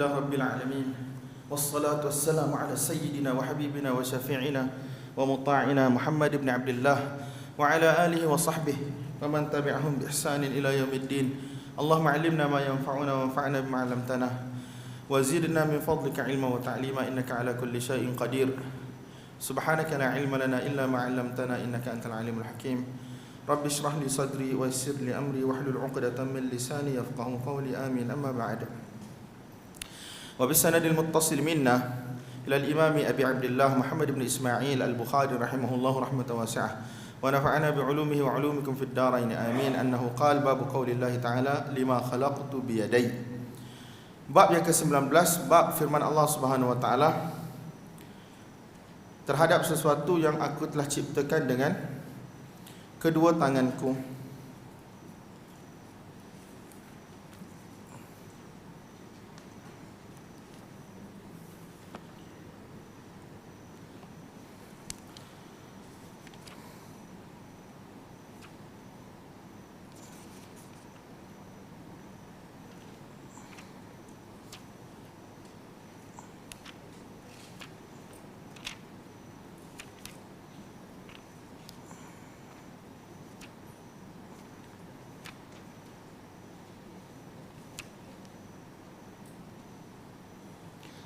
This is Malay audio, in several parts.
لله رب العالمين والصلاة والسلام على سيدنا وحبيبنا وشفيعنا ومطاعنا محمد بن عبد الله وعلى آله وصحبه ومن تبعهم بإحسان إلى يوم الدين. اللهم علمنا ما ينفعنا وانفعنا بما علمتنا وزدنا من فضلك علما وتعليما إنك على كل شيء قدير. سبحانك لا علم لنا إلا ما علمتنا إنك أنت العليم الحكيم. رب اشرح لي صدري ويسر لي أمري واحلل عقدة من لساني يفقهوا قولي آمين. أما بعد. وبالسند المتصل منا إلى الإمام أبي عبد الله محمد بن إسماعيل البخاري رحمه الله رحمة واسعة ونفعنا بعلومه وعلومكم في الدارين آمين. أنه قال باب قول الله تعالى لما خلقت بيدي. Bab yang ke-19, bab firman Allah Subhanahu wa taala terhadap sesuatu yang aku telah ciptakan dengan kedua tanganku.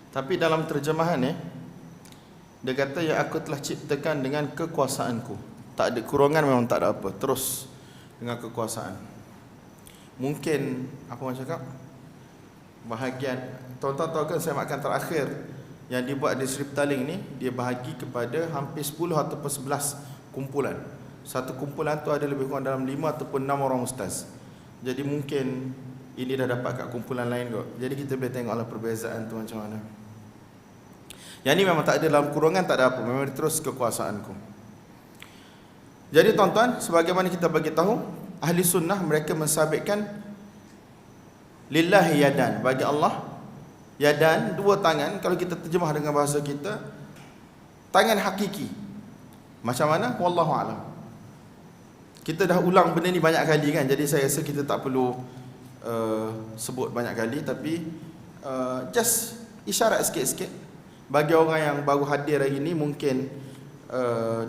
Tapi dalam terjemahan dia kata yang aku telah ciptakan dengan kekuasaanku. Tak ada kurungan, memang tak ada apa. Terus dengan kekuasaan. Mungkin apa orang cakap, bahagian tuan-tuan tahu kan saya makan terakhir yang dibuat di Sri Petaling ni, dia bahagi kepada hampir 10 ataupun 11 kumpulan. Satu kumpulan tu ada lebih kurang dalam 5 ataupun 6 orang ustaz. Jadi mungkin ini dah dapat kat kumpulan lain kot. Jadi kita boleh tengoklah perbezaan tu macam mana. Yang ni memang tak ada dalam kurungan, tak ada apa. Memang terus kekuasaanku. Jadi tuan-tuan, sebagaimana kita bagi tahu, ahli sunnah mereka mensabitkan lillahi yadan, bagi Allah yadan, dua tangan. Kalau kita terjemah dengan bahasa kita, tangan hakiki. Macam mana? Wallahu a'lam. Kita dah ulang benda ni banyak kali kan, jadi saya rasa kita tak perlu sebut banyak kali. Tapi just isyarat sikit-sikit. Bagi orang yang baru hadir hari ini, mungkin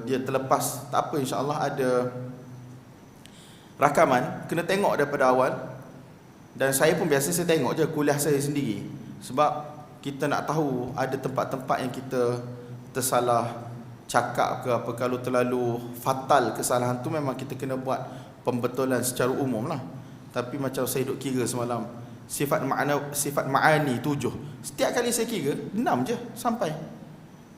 dia terlepas, tak apa, insya-Allah ada rakaman, kena tengok daripada awal. Dan saya pun biasa saya tengok je kuliah saya sendiri, sebab kita nak tahu ada tempat-tempat yang kita tersalah cakap ke apa. Kalau terlalu fatal kesalahan tu, memang kita kena buat pembetulan secara umum lah. Tapi macam saya duk kira semalam, sifat ma'ani 7. Setiap kali saya kira 6 je sampai.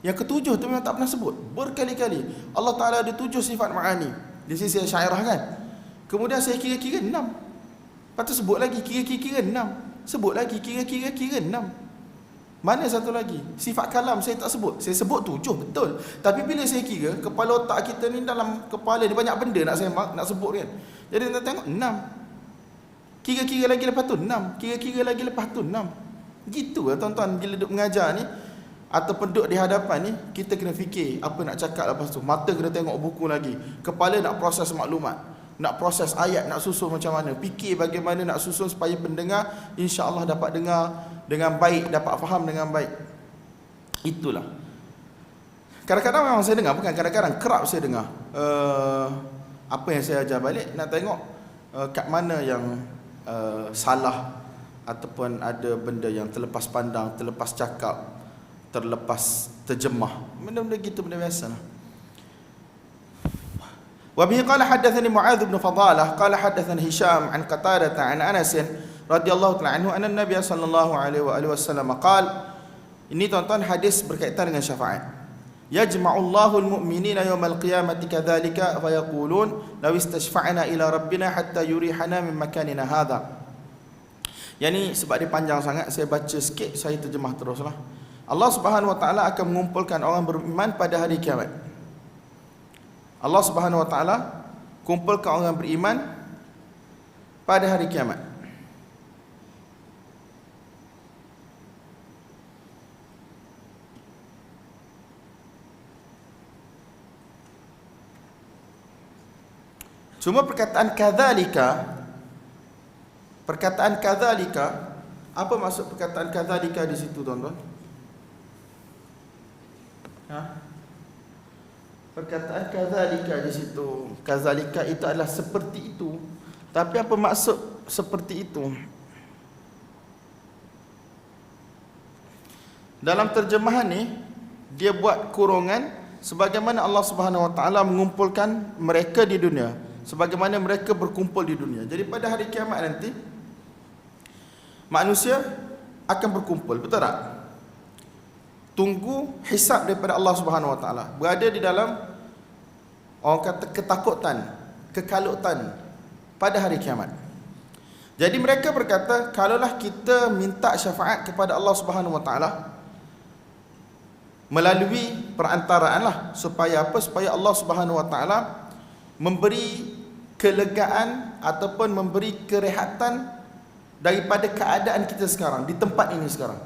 Yang ke-7 tu memang tak pernah sebut. Berkali-kali Allah Ta'ala ada 7 sifat ma'ani di sisi Asy'ariyah kan. Kemudian saya kira-kira 6. Lepas tu sebut lagi kira-kira 6. Sebut lagi kira-kira 6. Mana satu lagi? Sifat kalam saya tak sebut. Saya sebut 7 betul. Tapi bila saya kira, kepala otak kita ni, dalam kepala ni banyak benda nak semak, nak sebut kan. Jadi kita tengok 6. Kira-kira lagi lepas tu 6. Kira-kira lagi lepas tu 6. Gitu lah tuan-tuan, bila duduk mengajar ni ataupun duduk di hadapan ni, kita kena fikir apa nak cakap lepas tu. Mata kena tengok buku lagi. Kepala nak proses maklumat, nak proses ayat, nak susun macam mana. Fikir bagaimana nak susun supaya pendengar insya-Allah dapat dengar dengan baik, dapat faham dengan baik. Itulah. Kadang-kadang memang saya dengar, bukan kadang-kadang, kerap saya dengar apa yang saya ajar balik, nak tengok kat mana yang salah, ataupun ada benda yang terlepas pandang, terlepas cakap, terlepas terjemah. Benda-benda gitu, benda biasalah. Wa bihi qala hadatsani Mu'adz bin Fadalah qala hadatsani Hisham an Qatadah an Anas radhiyallahu ta'ala anhu anna Nabiy sallallahu alaihi wa alihi wasallam qala. Ini tuan-tuan hadis berkaitan dengan syafaat. Yajma'ullahu al-mu'minina yawmal qiyamati kadzalika fa yaqulun law istashfa'na ila rabbina hatta yurihana min makanina hadha. Yani sebab dia panjang sangat, saya baca sikit, saya terjemah teruslah. Allah Subhanahu wa taala akan mengumpulkan orang beriman pada hari kiamat. Allah Subhanahu wa taala kumpulkan orang beriman pada hari kiamat. Cuma perkataan kadzalika Apa maksud perkataan kadzalika di situ, tuan-tuan? Perkataan kadzalika di situ, kadzalika itu adalah seperti itu. Tapi apa maksud seperti itu? Dalam terjemahan ni dia buat kurungan sebagaimana Allah Subhanahu Wa Taala mengumpulkan mereka di dunia, sebagaimana mereka berkumpul di dunia. Jadi pada hari kiamat nanti manusia akan berkumpul, betul tak? Tunggu hisab daripada Allah Subhanahu Wa Taala. Berada di dalam, orang kata, ketakutan, kekalutan pada hari kiamat. Jadi mereka berkata, kalaulah kita minta syafaat kepada Allah Subhanahu Wa Taala melalui perantaraan lah, supaya apa? Supaya Allah Subhanahu Wa Taala memberi kelegaan ataupun memberi kerehatan daripada keadaan kita sekarang, di tempat ini sekarang.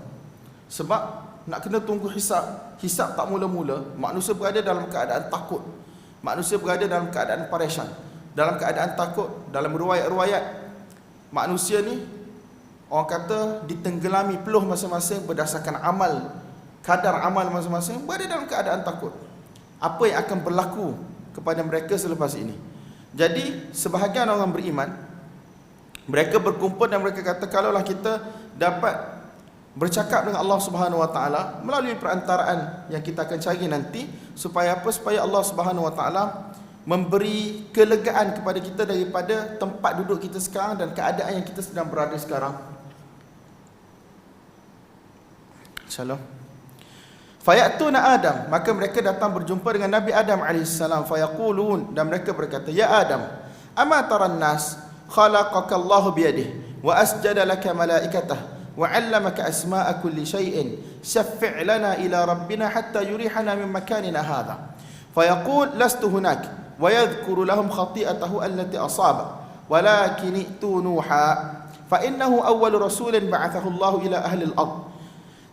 Sebab nak kena tunggu hisab. Hisab tak mula-mula, manusia berada dalam keadaan takut. Manusia berada dalam keadaan paresan, dalam keadaan takut. Dalam riwayat-riwayat, manusia ni, orang kata, ditenggelami peluh masing-masing berdasarkan amal, kadar amal masing-masing, berada dalam keadaan takut. Apa yang akan berlaku kepada mereka selepas ini? Jadi sebahagian orang beriman, mereka berkumpul dan mereka kata, kalaulah kita dapat bercakap dengan Allah Subhanahu Wa Taala melalui perantaraan yang kita akan cari nanti, supaya apa? Supaya Allah Subhanahu Wa Taala memberi kelegaan kepada kita daripada tempat duduk kita sekarang dan keadaan yang kita sedang berada sekarang. Shalom. Fayatuna Adam, maka mereka datang berjumpa dengan Nabi Adam alaihissalam. Fayaqulun, dan mereka berkata, ya Adam, ama taran nas khalaqaka Allahu biyadihi wa asjada laka malaikatah wa 'allamaka asma'a kulli shay'in syaffi' lana ila rabbina hatta yurihana min makanina hadha. Fayaqul lastu hunak wa yadhkuru lahum khati'atahu allati asaba walakin itu nuha fa innahu awwal rasulin ba'athahu Allah ila ahli al-ard.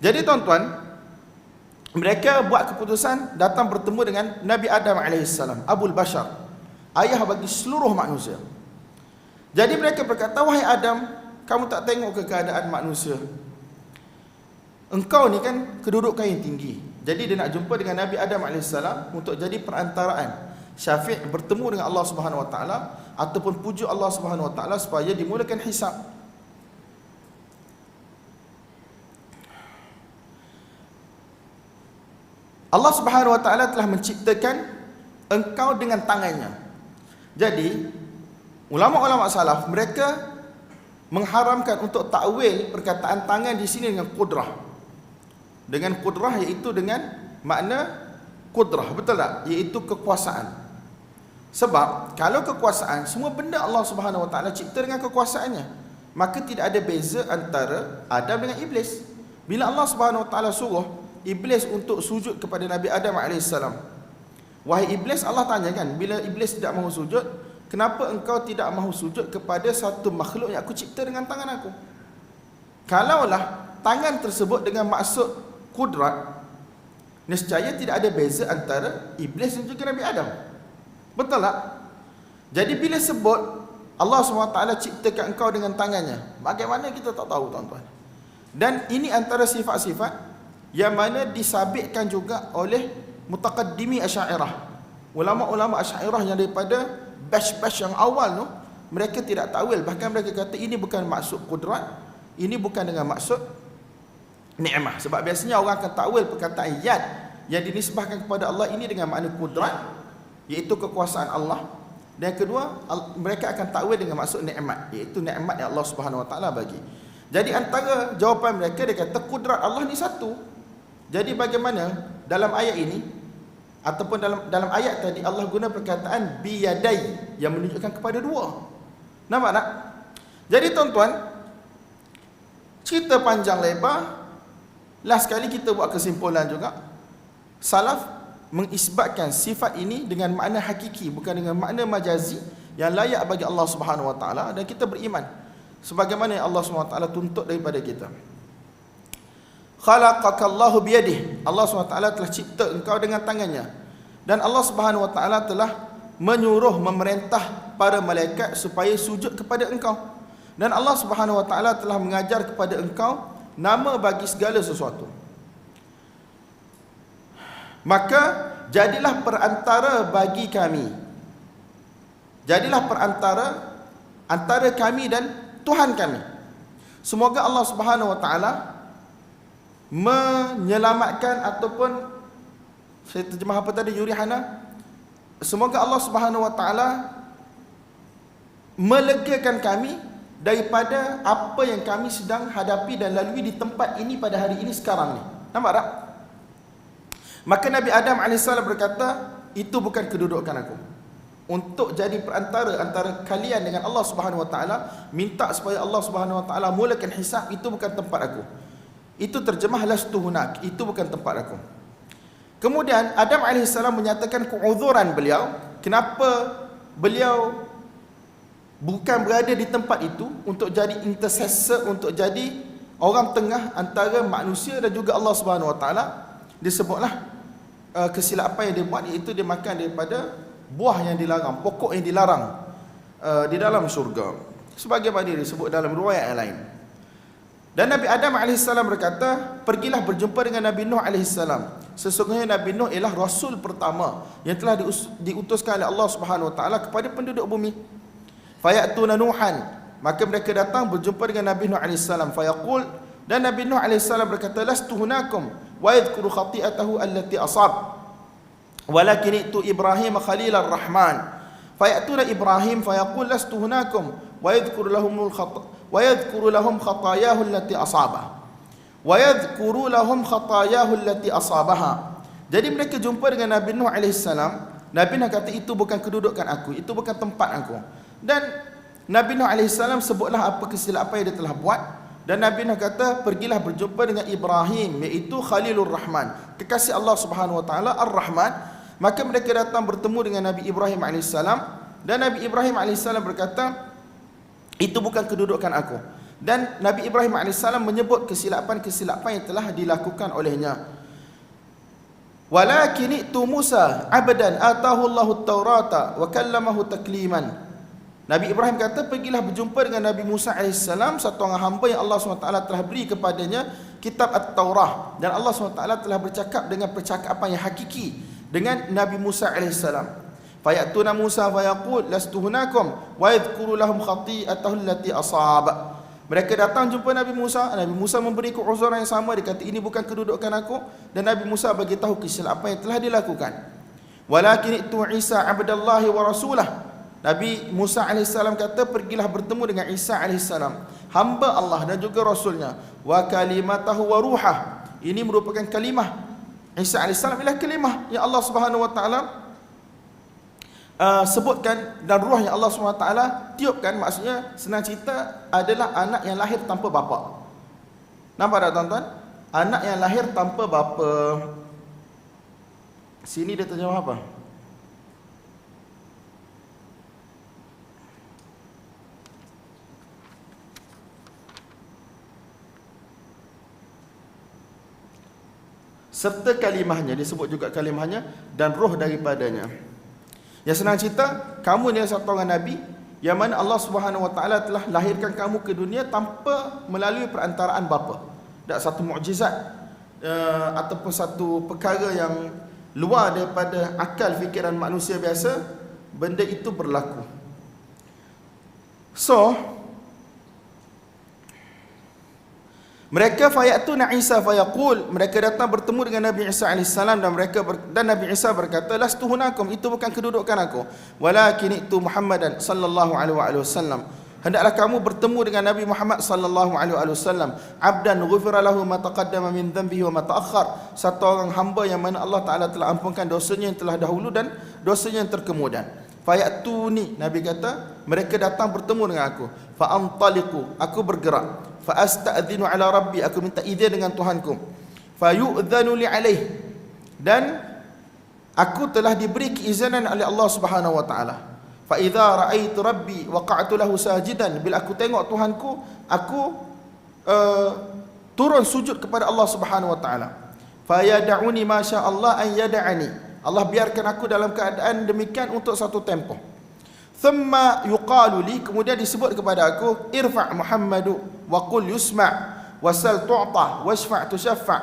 Jadi tuan-tuan, mereka buat keputusan datang bertemu dengan Nabi Adam alaihissalam, Abul Bashar, ayah bagi seluruh manusia. Jadi mereka berkata, wahai Adam, kamu tak tengok ke keadaan manusia? Engkau ni kan kedudukan yang tinggi. Jadi dia nak jumpa dengan Nabi Adam alaihissalam untuk jadi perantaraan, syafi', bertemu dengan Allah Subhanahu Wa Taala ataupun pujuk Allah Subhanahu Wa Taala supaya dimulakan hisab. Allah Subhanahu Wa Taala telah menciptakan engkau dengan tangannya. Jadi ulama-ulama salaf mereka mengharamkan untuk takwil perkataan tangan di sini dengan qudrah. Dengan qudrah iaitu dengan makna qudrah, betul tak? Iaitu kekuasaan. Sebab kalau kekuasaan, semua benda Allah Subhanahu Wa Taala cipta dengan kekuasaannya, maka tidak ada beza antara Adam dengan iblis. Bila Allah Subhanahu Wa Taala suruh iblis untuk sujud kepada Nabi Adam alaihissalam, wahai iblis, Allah tanya kan, bila iblis tidak mahu sujud, kenapa engkau tidak mahu sujud kepada satu makhluk yang aku cipta dengan tangan aku? Kalaulah tangan tersebut dengan maksud kudrat, nescaya tidak ada beza antara iblis dan juga Nabi Adam. Betul tak? Jadi bila sebut Allah SWT ciptakan engkau dengan tangannya, bagaimana kita tak tahu, tuan-tuan? Dan ini antara sifat-sifat yang mana disabitkan juga oleh mutaqaddimi Asy'ariyah. Ulama-ulama Asy'ariyah yang daripada batch-batch yang awal tu, mereka tidak takwil. Bahkan mereka kata ini bukan maksud kudrat, ini bukan dengan maksud ni'mah. Sebab biasanya orang akan takwil perkataan yad yang dinisbahkan kepada Allah ini dengan makna kudrat, iaitu kekuasaan Allah. Dan yang kedua, mereka akan takwil dengan maksud nikmat, iaitu nikmat yang Allah Subhanahu Wa Taala bagi. Jadi antara jawapan mereka, dia kata kudrat Allah ni satu. Jadi bagaimana dalam ayat ini ataupun dalam ayat tadi Allah guna perkataan biyadai yang menunjukkan kepada dua. Nampak tak? Jadi tuan-tuan, cerita panjang lebar, last kali kita buat kesimpulan juga, salaf mengisbatkan sifat ini dengan makna hakiki, bukan dengan makna majazi yang layak bagi Allah Subhanahu Wa Taala, dan kita beriman sebagaimana yang Allah Subhanahu Wa Taala tuntut daripada kita. Khalaqakallahu biyadihi, Allah SWT telah cipta engkau dengan tangannya. Dan Allah Subhanahu Wa Taala telah menyuruh, memerintah para malaikat supaya sujud kepada engkau. Dan Allah Subhanahu wa taala telah mengajar kepada engkau nama bagi segala sesuatu. Maka jadilah perantara bagi kami. Jadilah perantara antara kami dan Tuhan kami. Semoga Allah Subhanahu wa taala menyelamatkan ataupun saya terjemah apa tadi Yurihana? Semoga Allah Subhanahu wa taala melegakan kami daripada apa yang kami sedang hadapi dan lalui di tempat ini pada hari ini sekarang ni. Nampak tak? Maka Nabi Adam AS berkata, itu bukan kedudukan aku. Untuk jadi perantara antara kalian dengan Allah Subhanahu wa taala, minta supaya Allah Subhanahu wa taala mulakan hisab, itu bukan tempat aku. Itu terjemah lastu hunak, itu bukan tempat aku. Kemudian Adam AS menyatakan keudhuran beliau, kenapa beliau bukan berada di tempat itu untuk jadi intercessor, untuk jadi orang tengah antara manusia dan juga Allah Subhanahu wa taala. Disebutlah kesilapan yang dia buat, iaitu dia makan daripada buah yang dilarang, pokok yang dilarang di dalam syurga, sebagaimana disebut dalam riwayat yang lain. Dan Nabi Adam AS berkata, pergilah berjumpa dengan Nabi Nuh AS. Sesungguhnya Nabi Nuh ialah Rasul pertama yang telah diutuskan oleh Allah Subhanahu wa taala kepada penduduk bumi. Fayatuna Nuhan, maka mereka datang berjumpa dengan Nabi Nuh AS. Fayaqul, dan Nabi Nuh AS berkata, lastu hunakum wa yadhkuru khati'atahu allati asab walakin itu Ibrahim khalilar rahman. Fayatuna Ibrahim fayaqul lastu hunakum wa yadhkuru lahum khatayahu allati asabah wa yadhkuru lahum khatayahu allati asabaha. Jadi mereka jumpa dengan Nabi Nuh AS. Nabi Nuh kata, itu bukan kedudukan aku, itu bukan tempat aku. Dan Nabi Nuh AS sebutlah apa kesilapan yang dia telah buat. Dan Nabi Nuh kata, pergilah berjumpa dengan Ibrahim, iaitu Khalilur Rahman, kekasih Allah Subhanahu wa taala Ar-Rahman. Maka mereka datang bertemu dengan Nabi Ibrahim AS. Dan Nabi Ibrahim AS berkata, itu bukan kedudukan aku. Dan Nabi Ibrahim AS menyebut kesilapan-kesilapan yang telah dilakukan olehnya. Walakin itu Musa abdan atahu Allahu Taurata wa kallamahu takliman. Nabi Ibrahim kata, pergilah berjumpa dengan Nabi Musa AS, satu orang hamba yang Allah SWT telah beri kepadanya kitab At-Taurah, dan Allah SWT telah bercakap dengan percakapan yang hakiki dengan Nabi Musa AS. Fayatuna Musa fayaqul lastu hunakum wa yadhkuru lahum khati'atahu allati asab. Mereka datang jumpa Nabi Musa. Nabi Musa memberi keuzran yang sama, dia kata, ini bukan kedudukan aku. Dan Nabi Musa bagi tahu kesilapan yang telah dilakukan. Walakin itu Isa abdallahi wa rasulah. Nabi Musa AS kata, pergilah bertemu dengan Isa AS, hamba Allah dan juga Rasulnya. Wa kalimatahu wa ruhah, ini merupakan kalimah. Isa AS ialah kalimah yang Allah Subhanahu wa taala sebutkan, dan ruh yang Allah Subhanahu wa taala tiupkan. Maksudnya senang cerita adalah anak yang lahir tanpa bapa. Nampak tak tuan-tuan? Anak yang lahir tanpa bapa. Sini dia terjemah apa? Serta kalimahnya, disebut juga kalimahnya, dan roh daripadanya. Yang senang cerita, kamu ni satu orang Nabi yang mana Allah Subhanahu wa taala telah lahirkan kamu ke dunia tanpa melalui perantaraan bapa. Tak satu mukjizat ataupun satu perkara yang luar daripada akal fikiran manusia biasa, benda itu berlaku. So mereka fayatuna Isa fayaqul, mereka datang bertemu dengan Nabi Isa AS, dan Nabi Isa berkata, lastu hunakum, itu bukan kedudukan aku. Walakin itu Muhammadan sallallahu alaihi wasallam, hendaklah kamu bertemu dengan Nabi Muhammad sallallahu alaihi wasallam, abdan ghufira lahu ma taqaddama min dhanbihi wa ma ta'akhkhar, satu orang hamba yang mana Allah Taala telah ampunkan dosanya yang telah dahulu dan dosanya yang terkemudian. Fayatuni, Nabi kata, mereka datang bertemu dengan aku. Fa antaliqu, aku bergerak. Fa asta'dhinu ala rabbi, aku minta izin dengan Tuhanku. Fa yu'dhanu li alaih, dan aku telah diberi keizinan oleh Allah Subhanahu wa taala. Fa idza ra'aitu rabbi waqa'tu lahu sajidan, bila aku tengok Tuhanku, aku turun sujud kepada Allah Subhanahu wa taala. Fa yad'uni ma syaa Allah an yad'ani, Allah biarkan aku dalam keadaan demikian untuk satu tempoh. thumma yuqalu li, kemudian disebut kepada aku, irfa' Muhammadu wa qul yusma' wasal tu'ta washfa' tushaffa'.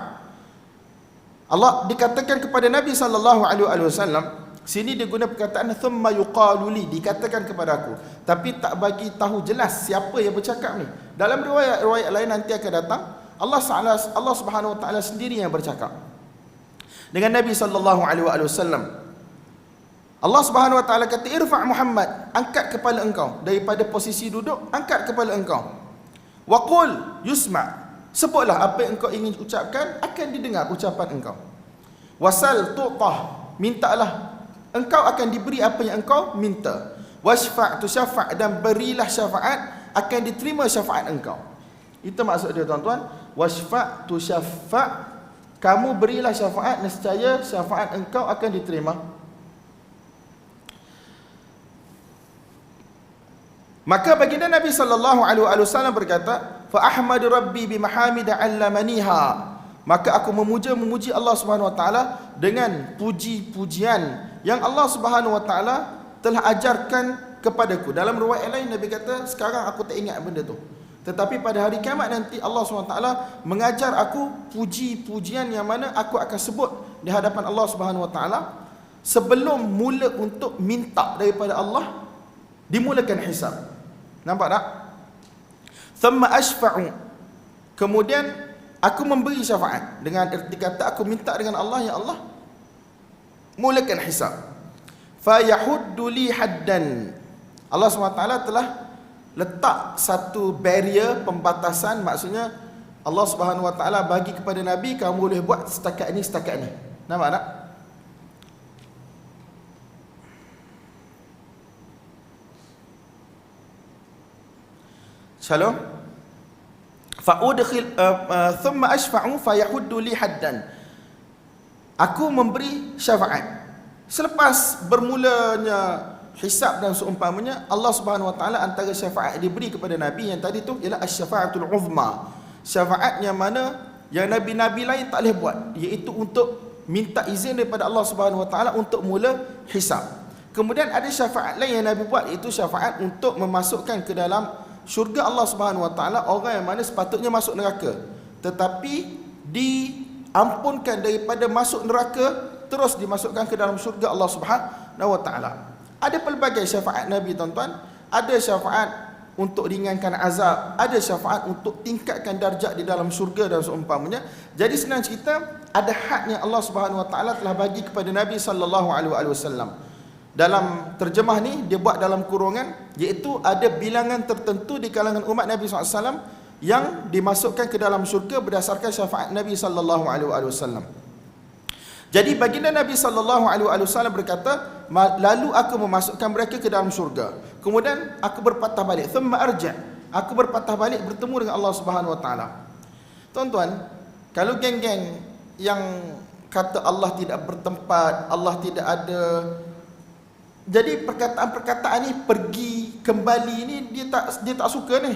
Allah dikatakan kepada Nabi sallallahu alaihi wasallam, sini dia guna perkataan thumma yuqalu li, dikatakan kepada aku, tapi tak bagi tahu jelas siapa yang bercakap ni. Dalam riwayat lain nanti akan datang, Allah Subhanahu wa taala sendiri yang bercakap dengan Nabi sallallahu alaihi wasallam. Allah Subhanahu wa taala kata, irfa' Muhammad, angkat kepala engkau daripada posisi duduk, angkat kepala engkau. Wa qul yusma', sebutlah apa yang engkau ingin ucapkan, akan didengar ucapan engkau. Wasal tu'tah, mintalah, engkau akan diberi apa yang engkau minta. Washfa' tushaffa', dan berilah syafaat, akan diterima syafaat engkau. Itu maksud dia tuan-tuan. Washfa' tushaffa', kamu berilah syafaat, nescaya syafaat engkau akan diterima. Maka baginda Nabi sallallahu alaihi wasallam berkata, fa ahmadu rabbi bi mahamida 'allamaniha, maka aku memuji Allah Subhanahu wa taala dengan puji-pujian yang Allah Subhanahu wa taala telah ajarkan kepadaku. Dalam riwayat lain Nabi kata, sekarang aku tak ingat benda tu, tetapi pada hari kiamat nanti Allah Subhanahu wa taala mengajar aku puji-pujian yang mana aku akan sebut di hadapan Allah Subhanahu wa taala sebelum mula untuk minta daripada Allah, dimulakan hisab. Nampak tak? Thumma ashfa'u, kemudian aku memberi syafaat, dengan erti kata aku minta dengan Allah, ya Allah, mulakan hisab. Fa yahuddu li haddan, Allah SWT telah letak satu barrier, pembatasan, maksudnya Allah Subhanahu wa taala bagi kepada Nabi, kamu boleh buat setakat ni, setakat ni. Nampak tak? Shalom. Fa udkhil thumma ashfa'u fa yahuddu li haddan, aku memberi syafaat. Selepas bermulanya hisab dan seumpamanya, Allah Subhanahu wa taala antara syafaat diberi kepada Nabi yang tadi tu ialah asy-syafa'atul uzma, syafaat yang mana yang nabi-nabi lain tak boleh buat, iaitu untuk minta izin daripada Allah Subhanahu wa taala untuk mula hisab. Kemudian ada syafaat lain yang Nabi buat, iaitu syafaat untuk memasukkan ke dalam syurga Allah Subhanahu wa taala orang yang mana sepatutnya masuk neraka, tetapi diampunkan daripada masuk neraka, terus dimasukkan ke dalam syurga Allah Subhanahu wa taala. Ada pelbagai syafaat Nabi tuan-tuan. Ada syafaat untuk ringankan azab, ada syafaat untuk tingkatkan darjat di dalam syurga dan seumpamanya. Jadi senang cerita, ada hak yang Allah Subhanahu wa taala telah bagi kepada Nabi sallallahu alaihi wasallam. Dalam terjemah ni dia buat dalam kurungan, iaitu ada bilangan tertentu di kalangan umat Nabi SAW yang dimasukkan ke dalam syurga berdasarkan syafaat Nabi sallallahu alaihi wasallam. Jadi baginda Nabi sallallahu alaihi wasallam berkata, lalu aku memasukkan mereka ke dalam syurga. Kemudian aku berpatah balik, thumma arja', aku berpatah balik bertemu dengan Allah Subhanahu wa taala. Tuan-tuan, kalau geng-geng yang kata Allah tidak bertempat, Allah tidak ada, jadi perkataan-perkataan ni, pergi kembali ni, dia tak suka ni.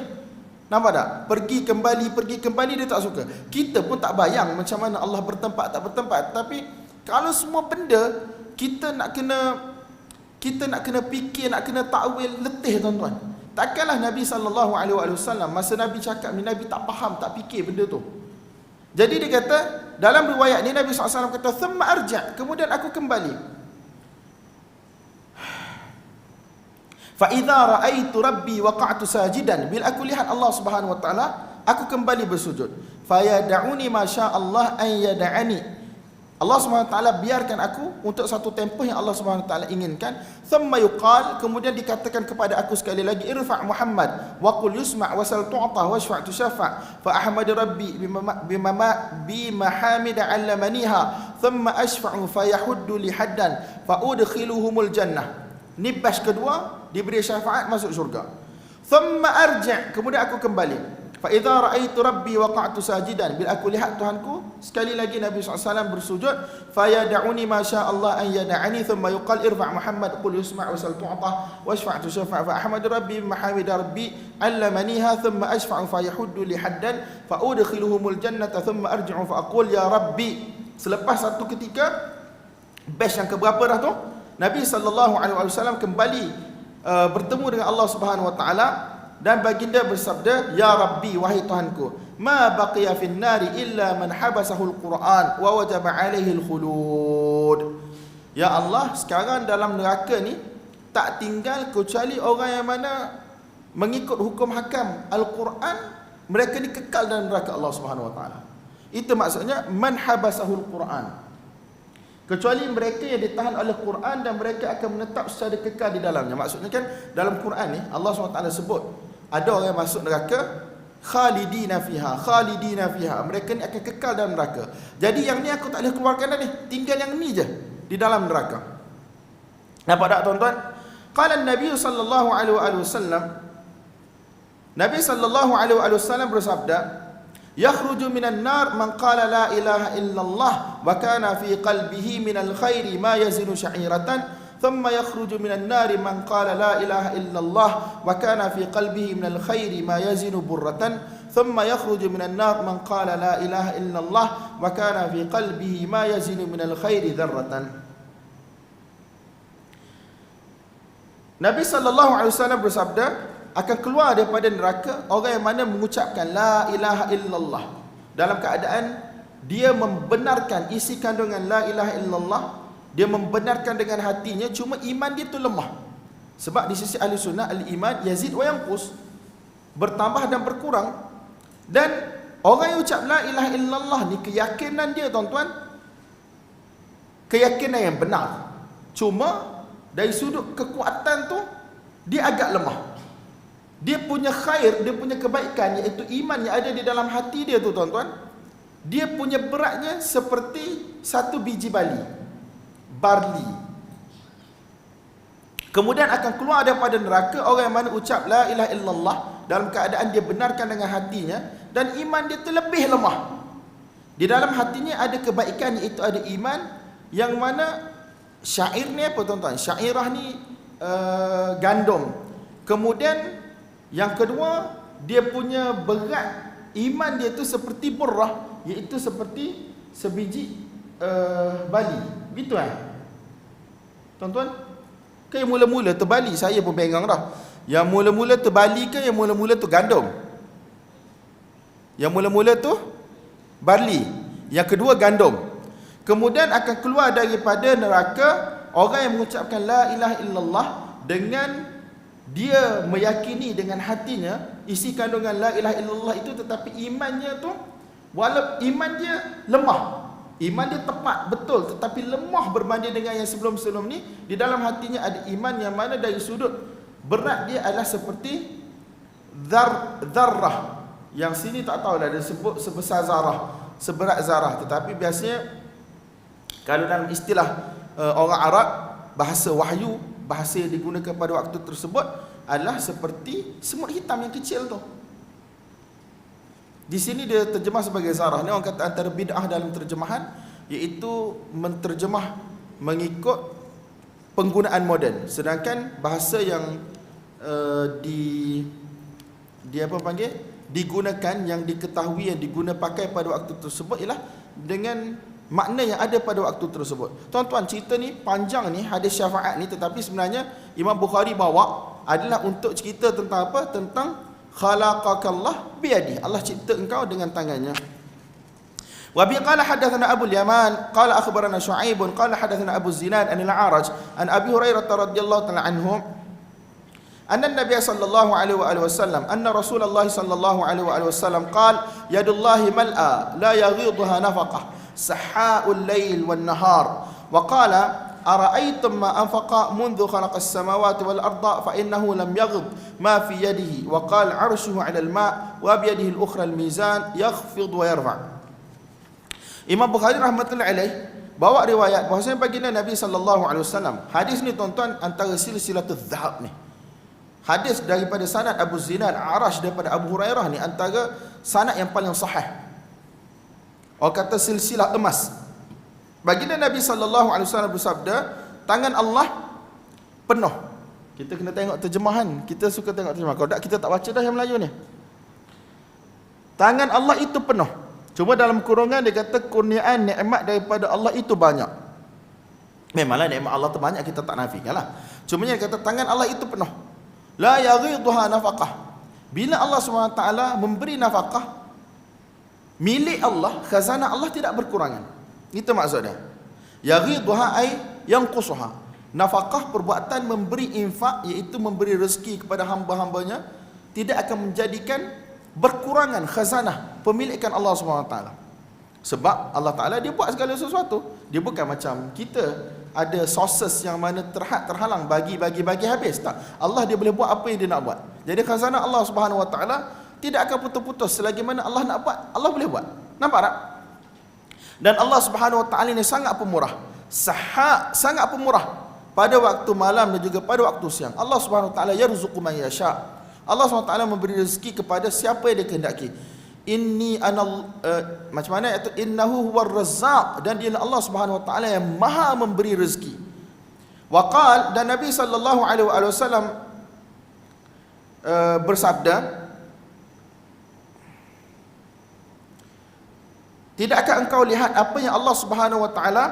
Nampak tak? Pergi kembali dia tak suka. Kita pun tak bayang macam mana Allah bertempat tak bertempat, tapi kalau semua benda kita nak kena fikir, nak kena takwil, letih tuan-tuan. Takkanlah Nabi sallallahu alaihi wasallam masa Nabi cakap ni, Nabi tak faham, tak fikir benda tu. Jadi dia kata dalam riwayat ni, Nabi SAW kata thumma arja', kemudian aku kembali. Fa idza ra'aitu rabbi waqa'tu sajidan, bila aku lihat Allah Subhanahu wa taala, aku kembali bersujud. Fa yad'uni ma syaa Allah an yad'ani, Allah Subhanahu wa taala biarkan aku untuk satu tempoh yang Allah Subhanahu wa taala inginkan. Thumma yuqal, kemudian dikatakan kepada aku sekali lagi, irfa' Muhammad wa qul yusma' wasal tu'ta washfa' tushaffa'. Fa ahmad rabbi bi mahamid 'allamaniha thumma ashfa'u fa yahuddu li haddan fa udkhiluhumul jannah. Ni batch kedua, diberi syafaat masuk syurga. Thumma arja', kemudian aku kembali. Fa idza ra'aitu rabbi waqa'tu sajidan, bila aku lihat Tuhanku, sekali lagi Nabi SAW bersujud. Fa yad'uni ma syaa Allah an yad'ani thumma yuqal irfa' Muhammad qul yusma' wa sal tu'ta washfa' tushaffa' fa ahmadu rabbi mahamid rabbi 'allamaniha thumma ashfa'u fa yahuddu li haddan fa udkhiluhumul jannata thumma arji'u fa aqul ya rabbi. Selepas satu ketika, batch yang keberapa dah tu, Nabi sallallahu alaihi wasallam kembali bertemu dengan Allah Subhanahu wa taala, dan baginda bersabda, ya Rabbi, wahai Tuhanku, ma baqiya fin nari illa man habasahu al-Quran wa wajaba alaihi al-khulud. Ya Allah, sekarang dalam neraka ni tak tinggal kecuali orang yang mana mengikut hukum hakam Al-Quran, mereka ni kekal dalam neraka Allah Subhanahu wa taala. Itu maksudnya man habasahul Quran. Kecuali mereka yang ditahan oleh Quran dan mereka akan menetap secara kekal di dalamnya. Maksudnya kan dalam Quran ni Allah SWT sebut ada orang yang masuk neraka khalidina fiha, khalidina fiha. Mereka ni akan kekal dalam neraka. Jadi yang ni aku tak boleh keluarkan dah ni, tinggal yang ni je di dalam neraka. Nampak tak tuan-tuan? Qala Nabi sallallahu alaihi wasallam, Nabi sallallahu alaihi wasallam bersabda, yakhruju minan nar man qala la ilaha illallah wa kana fi qalbihi minal khairi ma yazinu sya'iratan, thumma yakhruju minan nar man qala la ilaha illallah wa kana fi qalbihi minal khairi ma yazinu burratan, thumma yakhruju minan nar man qala la ilaha illallah wa kana fi qalbihi ma yazinu minal khairi dharratan. Nabi sallallahu alaihi wasallam bersabda, akan keluar daripada neraka orang yang mana mengucapkan la ilaha illallah dalam keadaan dia membenarkan isi kandungan la ilaha illallah, dia membenarkan dengan hatinya, cuma iman dia tu lemah. Sebab di sisi ahli sunnah al-iman yazid wa yanqus, bertambah dan berkurang. Dan orang yang ucap la ilaha illallah ni keyakinan dia tuan-tuan, keyakinan yang benar, cuma dari sudut kekuatan tu dia agak lemah. Dia punya khair, dia punya kebaikan, iaitu iman yang ada di dalam hati dia tu tuan-tuan, dia punya beratnya seperti satu biji barley. Kemudian akan keluar daripada neraka orang yang mana ucap la ilaha illallah dalam keadaan dia benarkan dengan hatinya, dan iman dia terlebih lemah. Di dalam hatinya ada kebaikan, iaitu ada iman, yang mana syair ni apa tuan-tuan? Syairah ni gandum. Kemudian yang kedua, dia punya berat iman dia tu seperti burrah, iaitu seperti sebiji bali. Gitu tuan-tuan? Kan yang mula-mula tu bali, saya pun pegang dah. Yang mula-mula tu bali ke yang mula-mula tu gandum? Yang mula-mula tu barley, yang kedua gandum. Kemudian akan keluar daripada neraka orang yang mengucapkan la ilaha illallah dengan dia meyakini dengan hatinya isi kandungan la ilaha illallah itu, tetapi imannya tu walaupun iman dia lemah, iman dia tepat betul tetapi lemah berbanding dengan yang sebelum-sebelum ni. Di dalam hatinya ada iman yang mana dari sudut berat dia adalah seperti zarrah. Yang sini tak tahulah dia sebut sebesar zarah, seberat zarah, tetapi biasanya kalau dalam istilah orang Arab, bahasa wahyu, bahasa yang digunakan pada waktu tersebut adalah seperti semut hitam yang kecil tu. Di sini dia terjemah sebagai zarah. Ni orang kata antara bid'ah dalam terjemahan, iaitu menterjemah mengikut penggunaan moden. Sedangkan bahasa yang digunakan, yang diketahui, yang diguna pakai pada waktu tersebut ialah dengan makna yang ada pada waktu tersebut. Tuan-tuan, cerita ni panjang ni, hadis syafaat ni, tetapi sebenarnya Imam Bukhari bawa adalah untuk cerita tentang apa? Tentang khalaqakallah biyadi, Allah cipta engkau dengan tangannya. Wa bi qala hadatsana Abu al-Yaman qala akhbarana Shu'aib qala hadatsana Abu Zinad an al-A'raj an Abi Hurairah radhiyallahu ta'ala anhu anna an-nabiy sallallahu alaihi wa sallam anna Rasulullah sallallahu alaihi wa sallam qala yadullahi mal'a la yaghidha nafaqah sahha'ul lail wan nahar wa qala ara'aytum ma anfaqa منذ خلق السماوات والأرض فإنه لم يغض ما في يده وقال عرشه على الماء وبيده الأخرى الميزان يخفض ويرفع. Imam Bukhari rahmatullahi alaih bawa riwayat bahwasanya baginda Nabi sallallahu alaihi wasallam, hadis ni tuan-tuan antara silsilatul dhahab ni, hadis daripada sanad Abu Zinad A'raj daripada Abu Hurairah ni antara sanad yang paling sahih. Orang kata silsilah emas. Baginda Nabi sallallahu alaihi wasallam bersabda, tangan Allah penuh. Kita kena tengok terjemahan. Kita suka tengok terjemahan. Kalau tak kita tak baca dah yang Melayu ni. Tangan Allah itu penuh. Cuma dalam kurungan dia kata kurniaan nikmat daripada Allah itu banyak. Memanglah nikmat Allah terbanyak, kita tak nafikanlah. Cuma yang kata tangan Allah itu penuh. La yaghidha nafaqah. Bila Allah SWT memberi nafkah, milik Allah, khazanah Allah tidak berkurangan. Itu maksudnya. Yaghidha ay yanqusuha. Nafkah perbuatan memberi infak, iaitu memberi rezeki kepada hamba-hambanya, tidak akan menjadikan berkurangan khazanah pemilikan Allah SWT. Sebab Allah Ta'ala dia buat segala sesuatu. Dia bukan macam kita ada sources yang mana terhalang bagi habis. Tak. Allah dia boleh buat apa yang dia nak buat. Jadi khazanah Allah Subhanahu Wa Ta'ala tidak akan putus-putus selagi mana Allah nak buat, Allah boleh buat. Nampak tak? Dan Allah Subhanahu Wa Ta'ala ini sangat pemurah. Sangat pemurah. Pada waktu malam dan juga pada waktu siang. Allah Subhanahu Wa Ta'ala yarzuqu man yasha. Allah Subhanahu Wa Ta'ala memberi rezeki kepada siapa yang dia kehendaki. Macam mana itu? Innahu huwar razzaq, dan dia Allah Subhanahu Wa Ta'ala yang maha memberi rezeki. Waqal, dan Nabi sallallahu alaihi wasallam bersabda, tidakkah engkau lihat apa yang Allah Subhanahu Wa Ta'ala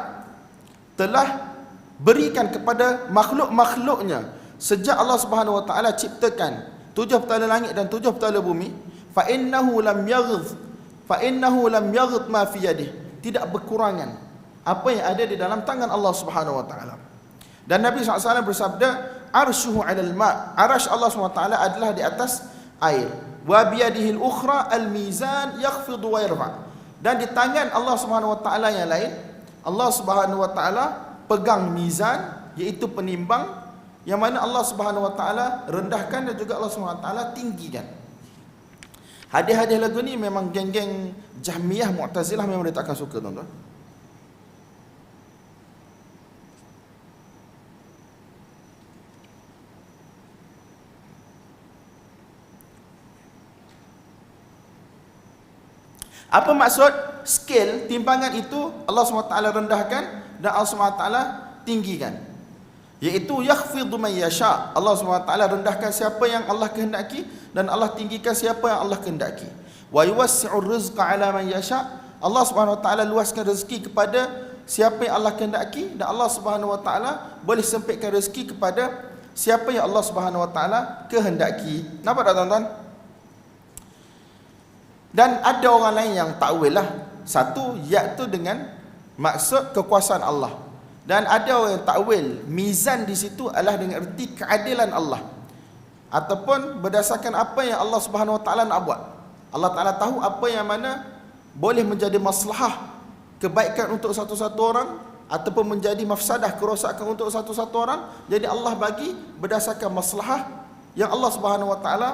telah berikan kepada makhluk-makhluknya sejak Allah Subhanahu Wa Ta'ala ciptakan 7 petala langit dan 7 petala bumi? Fa innahu lam yaghid ma fi yadihi. Tidak berkurangan apa yang ada di dalam tangan Allah Subhanahu Wa Ta'ala. Dan Nabi SAW bersabda, arshuhu 'alal ma'. Arasy Allah Subhanahu Wa Ta'ala adalah di atas air. Wa biyadihi al-ukhra al-mizan yakhfidu wa yarfa'. Dan di tangan Allah Subhanahu Wa Ta'ala yang lain, Allah Subhanahu Wa Ta'ala pegang mizan, iaitu penimbang, yang mana Allah Subhanahu Wa Ta'ala rendahkan dan juga Allah Subhanahu Wa Ta'ala tinggikan. Hadis-hadis lagu ni memang geng-geng Jahmiyah, Mu'tazilah memang dia takkan suka, tuan-tuan. Apa maksud scale timbangan itu? Allah SWT rendahkan dan Allah SWT tinggikan, iaitu yakhfidhu man yasha. Allah SWT rendahkan siapa yang Allah kehendaki dan Allah tinggikan siapa yang Allah kehendaki. Wa yuwassi'ur rizqa 'ala man yasha. Allah Subhanahu Wa Ta'ala luaskan rezeki kepada siapa yang Allah kehendaki, dan Allah Subhanahu Wa Ta'ala boleh sempitkan rezeki kepada siapa yang Allah Subhanahu Wa Ta'ala kehendaki. Nampak tak, tuan-tuan? Dan ada orang lain yang takwil lah. Satu, iaitu dengan maksud kekuasaan Allah. Dan ada orang yang takwil mizan di situ adalah dengan erti keadilan Allah, ataupun berdasarkan apa yang Allah Subhanahu Wa Ta'ala nak buat. Allah Ta'ala tahu apa yang mana boleh menjadi maslahah kebaikan untuk satu-satu orang, ataupun menjadi mafsadah kerosakan untuk satu-satu orang. Jadi Allah bagi berdasarkan maslahah yang Allah Subhanahu Wa Ta'ala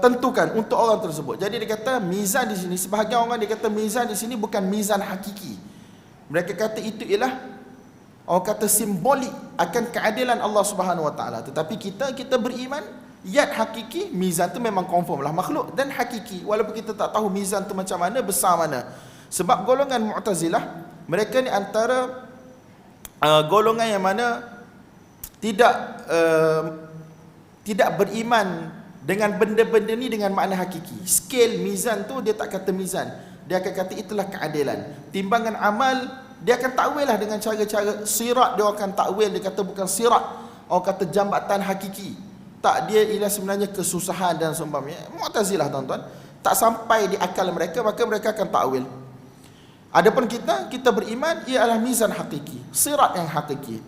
tentukan untuk orang tersebut. Jadi dia kata mizan di sini, sebahagian orang dia kata mizan di sini bukan mizan hakiki. Mereka kata itu ialah, orang kata, simbolik akan keadilan Allah Subhanahu Wa Ta'ala. Tetapi kita beriman yat hakiki, mizan tu memang confirm lah makhluk dan hakiki, walaupun kita tak tahu mizan tu macam mana, besar mana. Sebab golongan Mu'tazilah, mereka ni antara golongan yang mana tidak beriman dengan benda-benda ni dengan makna hakiki. Scale mizan tu dia tak kata mizan, dia akan kata itulah keadilan. Timbangan amal dia akan takwil lah dengan cara-cara. Sirat dia akan takwil, dia kata bukan sirat, orang kata jambatan hakiki. Tak, dia ialah sebenarnya kesusahan dan seumpamanya. Mu'tazilah, tuan-tuan, tak sampai di akal mereka, maka mereka akan takwil. Adapun kita beriman ia adalah mizan hakiki, sirat yang hakiki.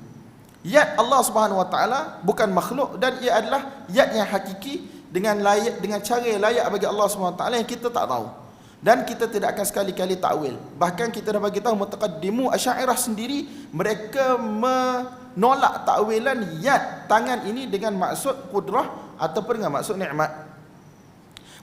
Yat Allah Subhanahu Wa Ta'ala bukan makhluk, dan ia adalah yat yang hakiki dengan layak, dengan cara yang layak bagi Allah Subhanahu Wa Ta'ala yang kita tak tahu. Dan kita tidak akan sekali-kali takwil. Bahkan kita dah bagi tahu mutaqaddimu Asy'ariyah sendiri, mereka menolak takwilan yad tangan ini dengan maksud qudrah ataupun dengan maksud nikmat.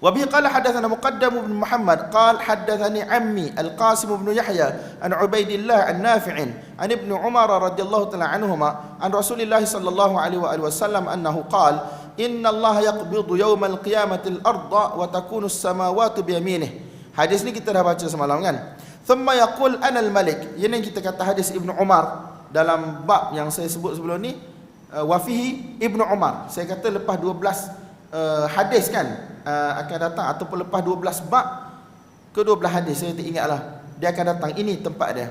Wa bihi qala hadatsana Muqaddam bin Muhammad qala hadatsani ammi Al-Qasim bin Yahya an Ubaidillah an Nafi'in an Ibn Umar radhiyallahu ta'ala anhuma an Rasulillah sallallahu alaihi wasallam annahu qala inna Allah yaqbidu yawmal qiyamati al-ardha wa takunu as-samawati bi yaminih. Hadis ni kita dah baca semalam kan. Thumma yaqul ana al-malik. Ini kita kata hadis Ibn Umar dalam bab yang saya sebut sebelum ni, wa fihi Ibn Umar. Saya kata lepas 12 hadis kan akan datang, ataupun lepas 12 bab ke 12 hadis, saya tak ingatlah, dia akan datang. Ini tempat dia.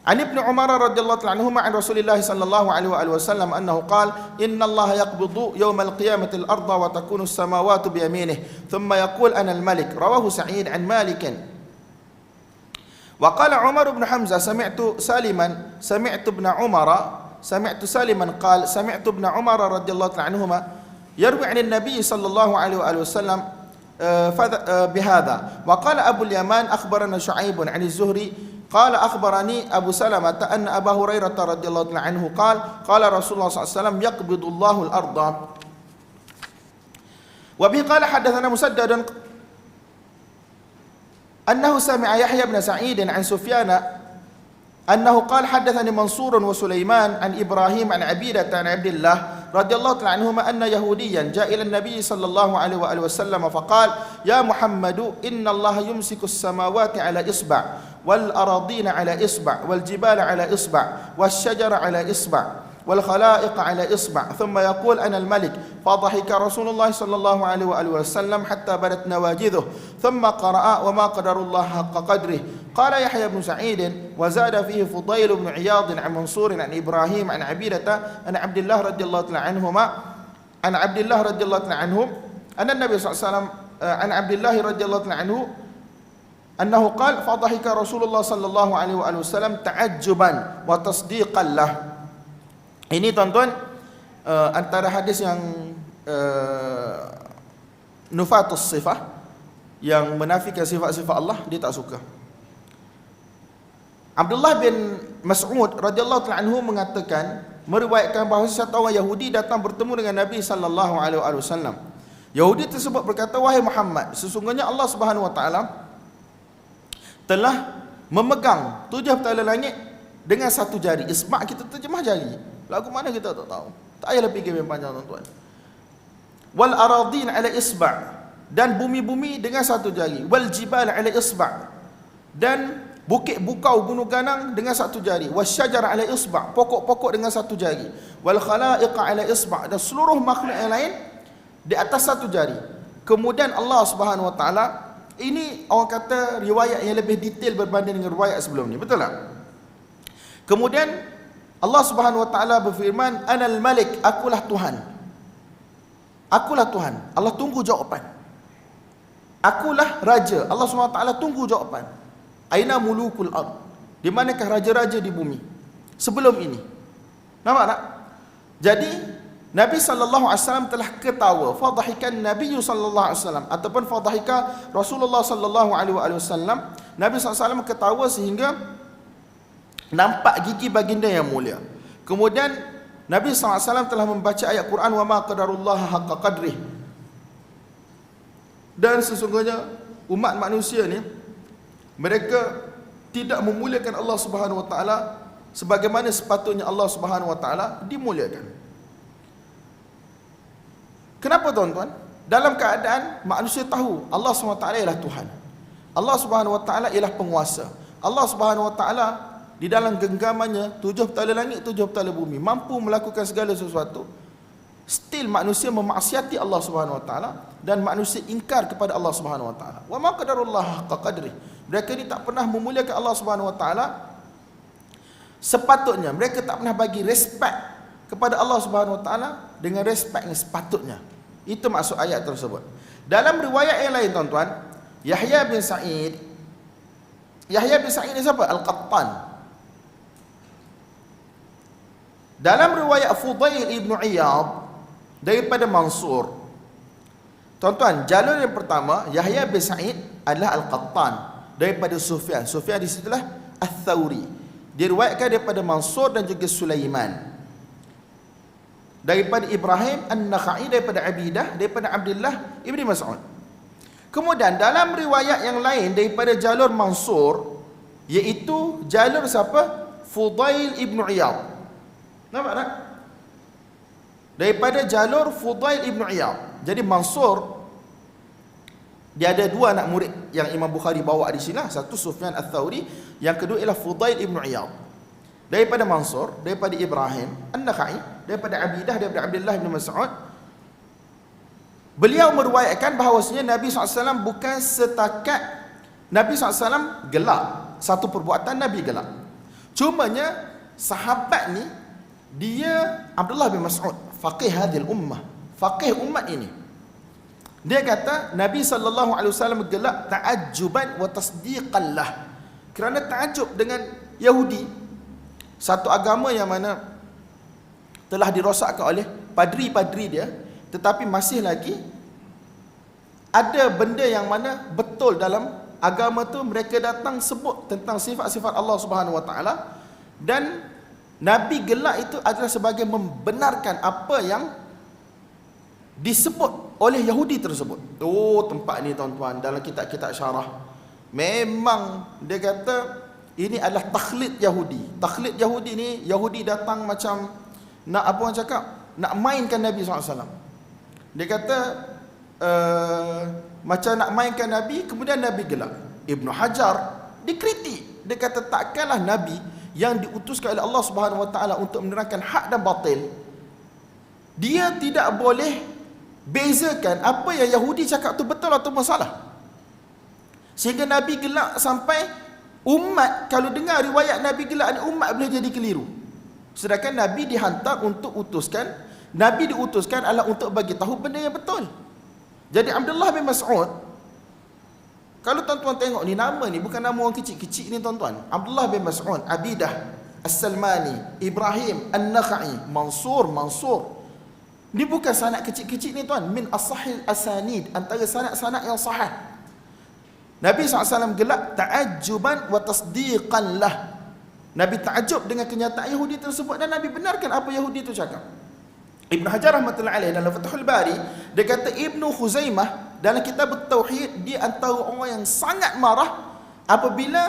An Ibn Umar radhiyallahu ta'ala anhuma an Rasulillah sallallahu alaihi wasallam annahu qala inna Allah yaqbidu yawm al-qiyamati al-ardha wa takunu as-samawati bi yaminihi thumma yaqul ana al-malik. Rawahu Sa'id an Malik. Wa qala Umar ibn Hamzah sami'tu ibn Umar قال سمعت ابن عمر رضي الله تعالى عنهما يروي عن النبي صلى الله عليه وسلم بهذا. وقال أبو اليمان أخبرنا شعيب عن الزهري قال أخبرني أبو سلمة أن أبا هريرة رضي الله عنه قال رسول الله صلى الله عليه وسلم يقبض الله الأرض. وبه قال حدثنا مسدد أنه سمع يحيى بن سعيد عن سفيان أنه قال حدثني منصور وسليمان عن إبراهيم عن عبيدة عن عبد الله رضي الله تعالى عنهما أن يهوديا جاء إلى النبي صلى الله عليه وآله وسلم فقال يا محمد إن الله يمسك السماوات على إصبع والأراضين على إصبع والجبال على إصبع والشجر على إصبع والخلائق على إصبع ثم يقول أنا الملك. فضحك رسول الله صلى الله عليه وآله وسلم حتى بدت نواجذه ثم قرأ وما قدر الله حق قدره. قال يحيى بن سعيد وزاد فيه فضيل بن عياض عن منصور عن إبراهيم عن عبيدة عن عبد الله رضي الله عنهما عن عبد الله رضي الله عنهم أن النبي صلى الله عليه وسلم عن عبد الله رضي الله عنه أنه قال فضحك رسول الله صلى الله عليه وآله وسلم تعجبا وتصديقا له. Ini tuan-tuan antara hadis yang nufatus sifah, yang menafikan sifat-sifat Allah, dia tak suka. Abdullah bin Mas'ud radhiyallahu ta'ala anhu mengatakan, meriwayatkan bahawa satu orang Yahudi datang bertemu dengan Nabi sallallahu alaihi wasallam. Yahudi tersebut berkata, wahai Muhammad, sesungguhnya Allah Subhanahu wa taala telah memegang 7 petala langit dengan satu jari. Isma' kita terjemah jari. Lagu mana kita tak tahu. Tak payahlah fikir yang panjang tuan-tuan. Wal aradin ala isba', dan bumi-bumi dengan satu jari. Wal jibal ala isba', dan bukit bukau gunung ganang dengan satu jari. Wasyajar ala isba', pokok-pokok dengan satu jari. Wal khalaiq ala isba', dan seluruh makhluk yang lain di atas satu jari. Kemudian Allah Subhanahu wa taala, ini orang kata riwayat yang lebih detail berbanding dengan riwayat sebelum ni, betul tak? Kemudian Allah Subhanahu wa taala berfirman, Anal Malik, akulah Tuhan. Akulah Tuhan. Allah tunggu jawapan. Akulah Raja. Allah Subhanahu wa taala tunggu jawapan. Aina mulukul ard? Di manakah raja-raja di bumi sebelum ini? Nampak tak? Jadi Nabi sallallahu alaihi wasallam telah ketawa. Fadhahikan Nabi sallallahu alaihi wasallam, ataupun fadhahika Rasulullah sallallahu alaihi wasallam. Nabi sallallahu alaihi wasallam ketawa sehingga nampak gigi baginda yang mulia. Kemudian Nabi SAW telah membaca ayat Quran, wa ma qadarullah haqqa qadrih. Dan sesungguhnya umat manusia ni, mereka tidak memuliakan Allah Subhanahu wa taala sebagaimana sepatutnya Allah Subhanahu wa taala dimuliakan. Kenapa tuan-tuan? Dalam keadaan manusia tahu Allah Subhanahu wa taala ialah Tuhan. Allah Subhanahu wa taala ialah penguasa. Allah Subhanahu wa taala di dalam genggamannya 7 petala langit, 7 petala bumi, mampu melakukan segala sesuatu. Still manusia memaksiati Allah Subhanahu wa taala, dan manusia ingkar kepada Allah Subhanahu wa taala. Wa ma qadarullah haqqa qadri. Mereka ni tak pernah memuliakan Allah Subhanahu wa taala sepatutnya. Mereka tak pernah bagi respect kepada Allah Subhanahu wa taala dengan respect yang sepatutnya. Itu maksud ayat tersebut. Dalam riwayat yang lain tuan-tuan, Yahya bin Sa'id ni siapa? Al-Qattan. Dalam riwayat Fudail ibn Iyad daripada Mansur, tuan-tuan, jalur yang pertama Yahya bin Sa'id adalah Al-Qattan daripada Sufyan. Sufyan di situlah Ats-Tsauri. Diriwayatkan daripada Mansur dan juga Sulaiman. Daripada Ibrahim An-Nakhai, daripada Abidah, daripada Abdullah ibn Mas'ud. Kemudian dalam riwayat yang lain daripada jalur Mansur, iaitu jalur siapa? Fudail ibn Iyad. Nampak tak? Daripada jalur Fudail ibn Iyad. Jadi Mansur, dia ada 2 anak murid yang Imam Bukhari bawa di sini. Satu Sufyan Ats-Tsauri, yang kedua ialah Fudail ibn Iyad. Daripada Mansur, daripada Ibrahim An-Nakhai, daripada Abidah, daripada Abdullah ibn Mas'ud. Beliau meriwayatkan bahawasanya Nabi SAW bukan setakat Nabi SAW gelak, satu perbuatan Nabi gelak. Cumanya sahabat ni, dia Abdullah bin Mas'ud, faqih hadhil ummah, faqih umat ini. Dia kata Nabi SAW gelak ta'ajjuban wa tasdiqan lah, kerana ta'ajjub dengan Yahudi, satu agama yang mana telah dirosakkan oleh padri-padri dia, tetapi masih lagi ada benda yang mana betul dalam agama tu. Mereka datang sebut tentang sifat-sifat Allah Subhanahu Wa Taala, dan Nabi gelak itu adalah sebagai membenarkan apa yang disebut oleh Yahudi tersebut. Oh, tempat ni tuan-tuan, dalam kitab-kitab syarah memang dia kata ini adalah takhlid Yahudi. Takhlid Yahudi ni, Yahudi datang macam nak apa orang cakap, nak mainkan Nabi SAW. Dia kata macam nak mainkan Nabi, kemudian Nabi gelak. Ibn Hajar dikritik, dia kata takkanlah Nabi yang diutuskan oleh Allah Subhanahu Wa Taala untuk menerangkan hak dan batil, dia tidak boleh bezakan apa yang Yahudi cakap tu betul atau salah. Sehingga Nabi gelak sampai umat kalau dengar riwayat Nabi gelak ni, umat boleh jadi keliru. Sedangkan Nabi dihantar untuk utuskan, Nabi diutuskan adalah untuk bagi tahu benda yang betul. Jadi Abdullah bin Mas'ud, kalau tuan-tuan tengok ni, nama ni bukan nama orang kecil-kecil ni tuan-tuan. Abdullah bin Mas'ud, Abidah As-Salmani, Ibrahim An-Nakhai, Mansur. Ni bukan sanad kecil-kecil ni tuan, min as-sahih asanid, antara sanad-sanad yang sahih. Nabi SAW gelak ta'ajjuban wa tasdiqan lah. Nabi ta'ajjub dengan kenyataan Yahudi tersebut, dan Nabi benarkan apa Yahudi itu cakap. Ibn Hajar rahmatullahi alaih dalam Fathul Bari, dia kata Ibnu Khuzaimah dalam kitab Tauhid, dia antara orang yang sangat marah apabila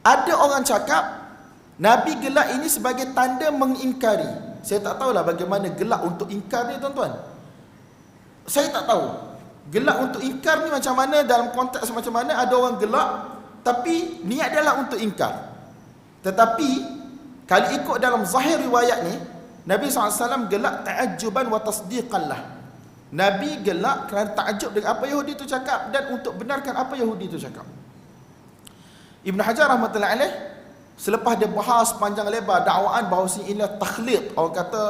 ada orang cakap Nabi gelak ini sebagai tanda mengingkari. Saya tak tahulah bagaimana gelak untuk ingkar ni tuan-tuan. Saya tak tahu gelak untuk ingkar ni macam mana, dalam konteks macam mana. Ada orang gelak tapi niat dia lah untuk ingkar. Tetapi kalau ikut dalam zahir riwayat ni, Nabi SAW gelak ta'ajjuban wa tasdiqan lah. Nabi gelak kerana ta'ajjub dengan apa Yahudi itu cakap, dan untuk benarkan apa Yahudi itu cakap. Ibn Hajar rahmatullahi alaih, selepas dia bahas panjang lebar dakwaan bahawa inilah takhlid, orang kata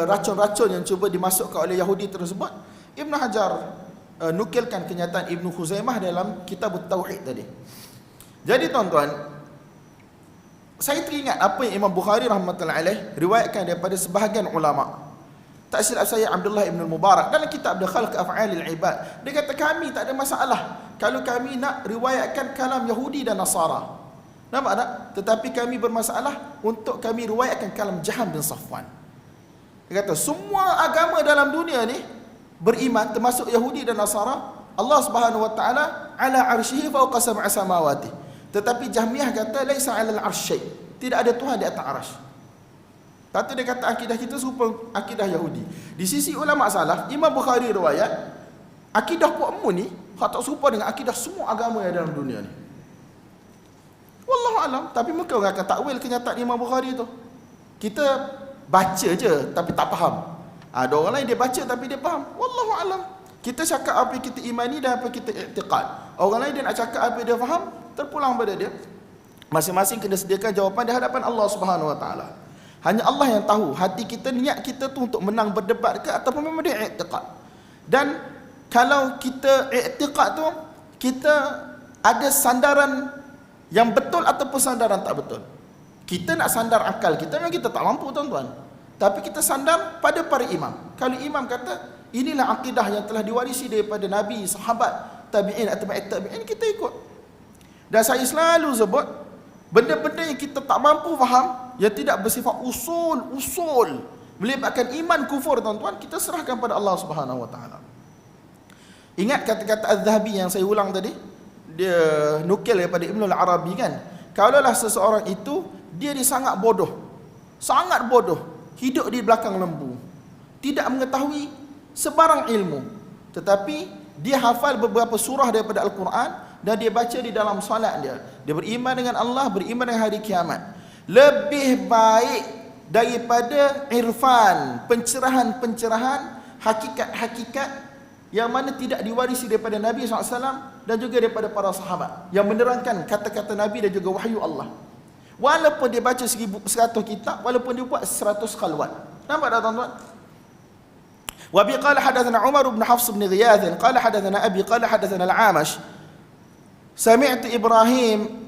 racun-racun yang cuba dimasukkan oleh Yahudi tersebut, Ibn Hajar nukilkan kenyataan Ibn Khuzaimah dalam kitab Tauhid tadi. Jadi tuan-tuan, saya teringat apa yang Imam Bukhari rahmatullahi alaih riwayatkan daripada sebahagian ulama. Tak silap saya Abdullah ibn Mubarak dalam kitab Dia Khalq Af'alil Ibad, dia kata kami tak ada masalah kalau kami nak riwayatkan kalam Yahudi dan Nasara. Nampak tak? Tetapi kami bermasalah untuk kami riwayatkan kalam Jaham bin Safwan. Dia kata semua agama dalam dunia ni beriman, termasuk Yahudi dan Nasara, Allah Subhanahu Wa Taala ala arsyihi fawqa sab'i samawati. Tetapi Jahmiyah kata laisa 'alal arsy, tidak ada Tuhan di atas arasy. Kata dia kata akidah kita serupa akidah Yahudi. Di sisi ulama salaf, Imam Bukhari riwayat akidah puakmu ni hak tak serupa dengan akidah semua agama yang dalam dunia ni. Wallahu alam, tapi mungkin orang akan takwil kenyataan Imam Bukhari tu. Kita baca je tapi tak faham. Ada orang lain dia baca tapi dia faham. Wallahu alam. Kita cakap apa yang kita imani dan apa yang kita i'tiqad. Orang lain dia nak cakap apa yang dia faham, terpulang pada dia. Masing-masing kena sediakan jawapan di hadapan Allah Subhanahu Wa Taala. Hanya Allah yang tahu hati kita, niat kita tu untuk menang berdebat ke ataupun memang dia i'tiqad. Dan kalau kita i'tiqad tu, kita ada sandaran yang betul ataupun sandaran tak betul. Kita nak sandar akal kita, memang kita tak mampu tuan-tuan. Tapi kita sandar pada para imam. Kalau imam kata inilah akidah yang telah diwarisi daripada Nabi, sahabat, tabi'in atau tabi'in, kita ikut. Dan saya selalu sebut, benda-benda yang kita tak mampu faham, yang tidak bersifat usul, melibatkan iman kufur tuan-tuan, kita serahkan pada Allah Subhanahu Wa Taala. Ingat kata-kata Az-Zahabi yang saya ulang tadi, dia nukil daripada Ibn al-Arabi kan, kalaulah seseorang itu dia sangat bodoh, hidup di belakang lembu, tidak mengetahui sebarang ilmu, tetapi dia hafal beberapa surah daripada Al-Quran dan dia baca di dalam solat dia beriman dengan Allah, beriman dengan hari kiamat, lebih baik daripada irfan, pencerahan-pencerahan, hakikat-hakikat yang mana tidak diwarisi daripada Nabi SAW dan juga daripada para sahabat yang menerangkan kata-kata Nabi dan juga wahyu Allah. Walaupun dia baca 100 kitab, walaupun dia buat 100 khalwat. Nampak tak tuan-tuan? Wa bi qala hadatsana Umar bin Hafs bin Ghiyath qala hadatsana Abi qala hadatsana Al-Amash sami'tu Ibrahim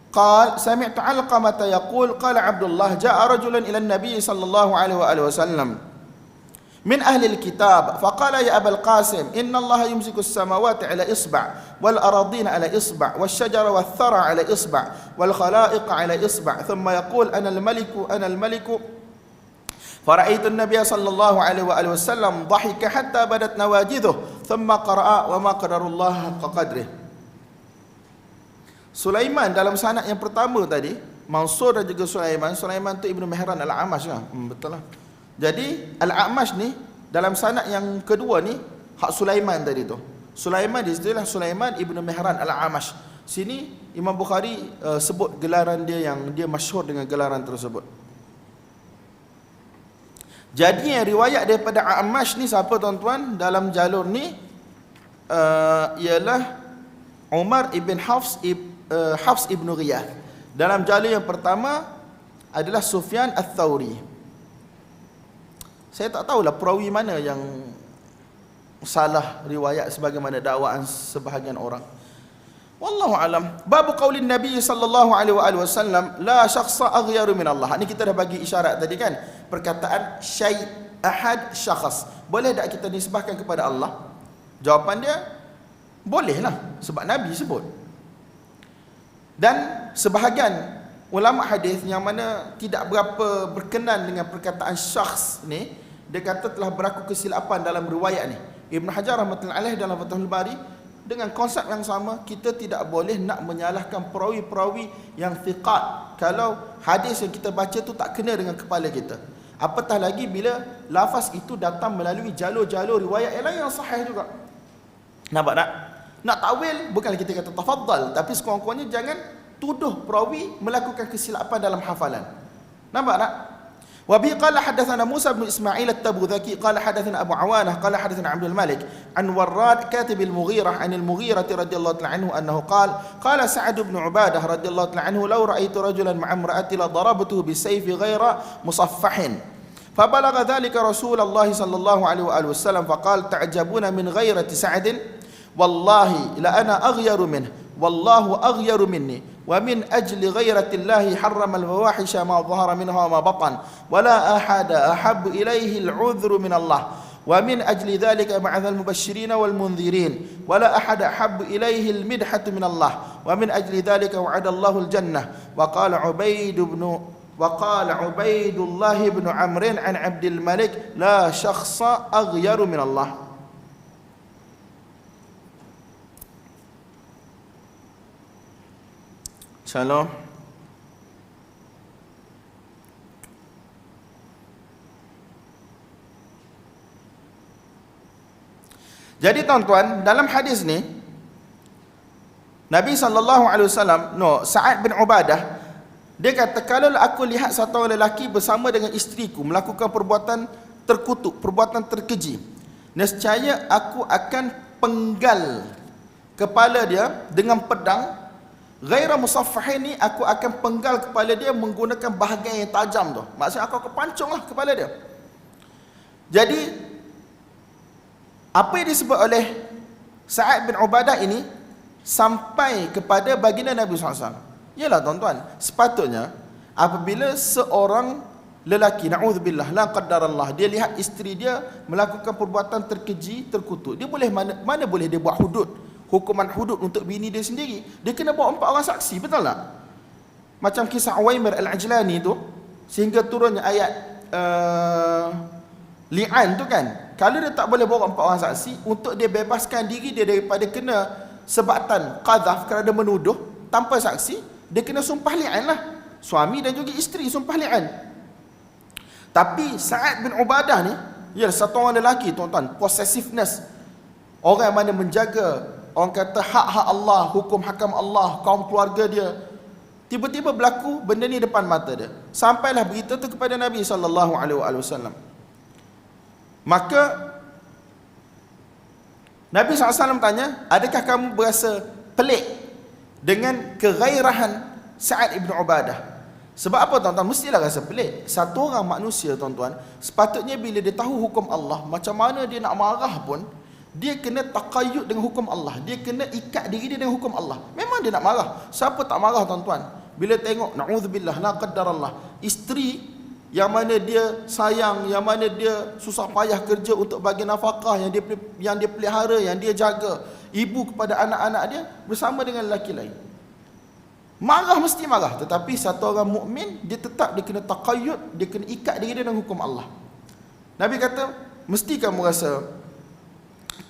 قال سمعت علقمة يقول قال عبد الله جاء رجل إلى النبي صلى الله عليه وآله وسلم من أهل الكتاب فقال يا أبا القاسم إن الله يمسك السماوات على إصبع والأراضين على إصبع والشجر والثرى على إصبع والخلائق على إصبع ثم يقول أنا الملك فرأيت النبي صلى الله عليه وآله وسلم ضحك حتى بدت نواجذه ثم قرأ وما قدر الله حق قدره. Sulaiman dalam sanad yang pertama tadi, Mansur dan juga Sulaiman tu Ibnu Mihran Al-Amash lah. Betul lah. Jadi Al-Amash ni dalam sanad yang kedua ni hak Sulaiman tadi tu. Sulaiman di istilah Sulaiman Ibnu Mihran Al-Amash. Sini Imam Bukhari sebut gelaran dia yang dia masyhur dengan gelaran tersebut. Jadi yang riwayat daripada Amash ni siapa tuan-tuan dalam jalur ni ialah Umar ibn Hafs ibn Ghiyath. Dalam jalur yang pertama adalah Sufyan Ats-Tsauri. Saya tak tahulah perawi mana yang salah riwayat sebagaimana dakwaan sebahagian orang. Wallahu alam. Bab qaulin Nabi sallallahu alaihi wasallam la syakhsa aghyaru min Allah. Ini kita dah bagi isyarat tadi kan. Perkataan syai' ahad syakhs. Boleh tak kita nisbahkan kepada Allah? Jawapan dia bolehlah sebab Nabi sebut. Dan sebahagian ulama hadis yang mana tidak berapa berkenan dengan perkataan syakhs ni, dia kata telah berlaku kesilapan dalam riwayat ni. Ibn Hajar rahmatullahi alaih dalam Fathul Bari dengan konsep yang sama, kita tidak boleh nak menyalahkan perawi-perawi yang thiqat kalau hadis yang kita baca tu tak kena dengan kepala kita. Apatah lagi bila lafaz itu datang melalui jalur-jalur riwayat yang lain yang sahih juga. Nampak tak? Nak takwil bukanlah kita kata tafaddal, tapi sekurang-kurangnya jangan tuduh perawi melakukan kesilapan dalam hafalan. Nampak tak? Wa bi qala hadatsana Musa bin Ismail at-Tabuzaki qala hadatsana Abu Awanah qala hadatsana Abdul Malik an Warrad katib al-Mughirah an al-Mughirah radhiyallahu ta'ala anhu annahu qala Sa'd bin Ubadah radhiyallahu ta'ala anhu law ra'aytu rajulan ma'a imra'ati la darabtuhu bisayfi ghaira musaffahin فبلغ ذلك رسول الله صلى الله عليه وآله وسلم فقال تعجبون من غيرة سعد والله لأنا أغير منه والله أغير مني ومن أجل غيرة الله حرم الفواحش ما ظهر منها وما بطن ولا أحد أحب إليه العذر من الله ومن أجل ذلك بعث المبشرين والمنذرين ولا أحد أحب إليه المدحة من الله ومن أجل ذلك وعد الله الجنة وقال عبيد الله بن عمرو عن عبد الملك لا شخص أغير من الله. Shalom. Jadi tuan-tuan, dalam hadis ni Nabi SAW, Sa'ad bin Ubadah, dia kata, kalau aku lihat satu orang lelaki bersama dengan isteriku melakukan perbuatan terkutuk, perbuatan terkeji, nescaya aku akan penggal kepala dia dengan pedang. Ghaira musaffahin ni, aku akan penggal kepala dia menggunakan bahagian yang tajam tu. Maksudnya aku akan pancunglah kepala dia. Jadi apa yang disebut oleh Sa'ad bin Ubadah ini sampai kepada baginda Nabi SAW. Yalah tuan-tuan, sepatutnya apabila seorang lelaki, na'udzubillah, la qaddarallah, dia lihat isteri dia melakukan perbuatan terkeji, terkutuk, dia boleh mana boleh dia buat hudud, hukuman hudud untuk bini dia sendiri. Dia kena bawa 4 orang saksi, betul tak? Macam kisah Uwaimir Al-Ajlani tu, sehingga turunnya ayat li'an tu kan. Kalau dia tak boleh bawa 4 orang saksi untuk dia bebaskan diri dia daripada kena sebatan qadhaf kerana menuduh tanpa saksi, dia kena sumpah li'an lah. Suami dan juga isteri sumpah li'an. Tapi Sa'ad bin Ubadah ni, ya, satu orang lelaki tuan-tuan, possessiveness, orang yang mana menjaga, orang kata hak-hak Allah, hukum hakam Allah, kaum keluarga dia. Tiba-tiba berlaku benda ni depan mata dia. Sampailah berita tu kepada Nabi SAW. Maka Nabi SAW tanya, adakah kamu berasa pelik dengan kegairahan Sa'ad ibn Ubadah? Sebab apa tuan-tuan? Mestilah rasa pelik. Satu orang manusia tuan-tuan, sepatutnya bila dia tahu hukum Allah, macam mana dia nak marah pun, dia kena taqayyud dengan hukum Allah. Dia kena ikat diri dia dengan hukum Allah. Memang dia nak marah. Siapa tak marah tuan-tuan? Bila tengok, na'udzubillah, la qaddarallah, isteri yang mana dia sayang, yang mana dia susah payah kerja untuk bagi nafkah, yang dia pelihara, yang dia jaga, ibu kepada anak-anak dia bersama dengan lelaki lain. Marah mesti marah, tetapi satu orang mukmin dia tetap dia kena taqayyud, dia kena ikat diri dia dengan hukum Allah. Nabi kata, mesti kamu rasa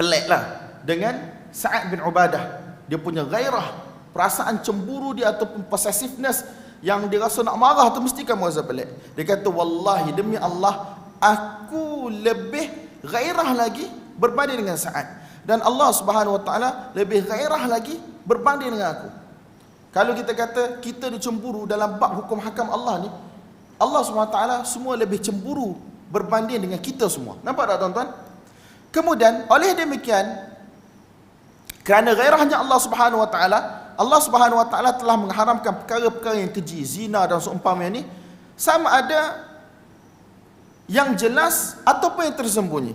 peliklah dengan Sa'ad bin Ubadah. Dia punya gairah, perasaan cemburu dia ataupun possessiveness yang dia rasa nak marah tu, mesti kamu rasa pelik. Dia kata, wallahi demi Allah, aku lebih gairah lagi berbanding dengan Sa'ad, dan Allah Subhanahu wa taala lebih gairah lagi berbanding dengan aku. Kalau kita kata kita dicemburu dalam bab hukum hakam Allah ni, Allah SWT semua lebih cemburu berbanding dengan kita semua. Nampak tak tuan-tuan? Kemudian oleh demikian, kerana gairahnya Allah Subhanahu Wa Taala, Allah Subhanahu Wa Taala telah mengharamkan perkara-perkara yang keji, zina dan seumpamanya ni, sama ada yang jelas ataupun yang tersembunyi.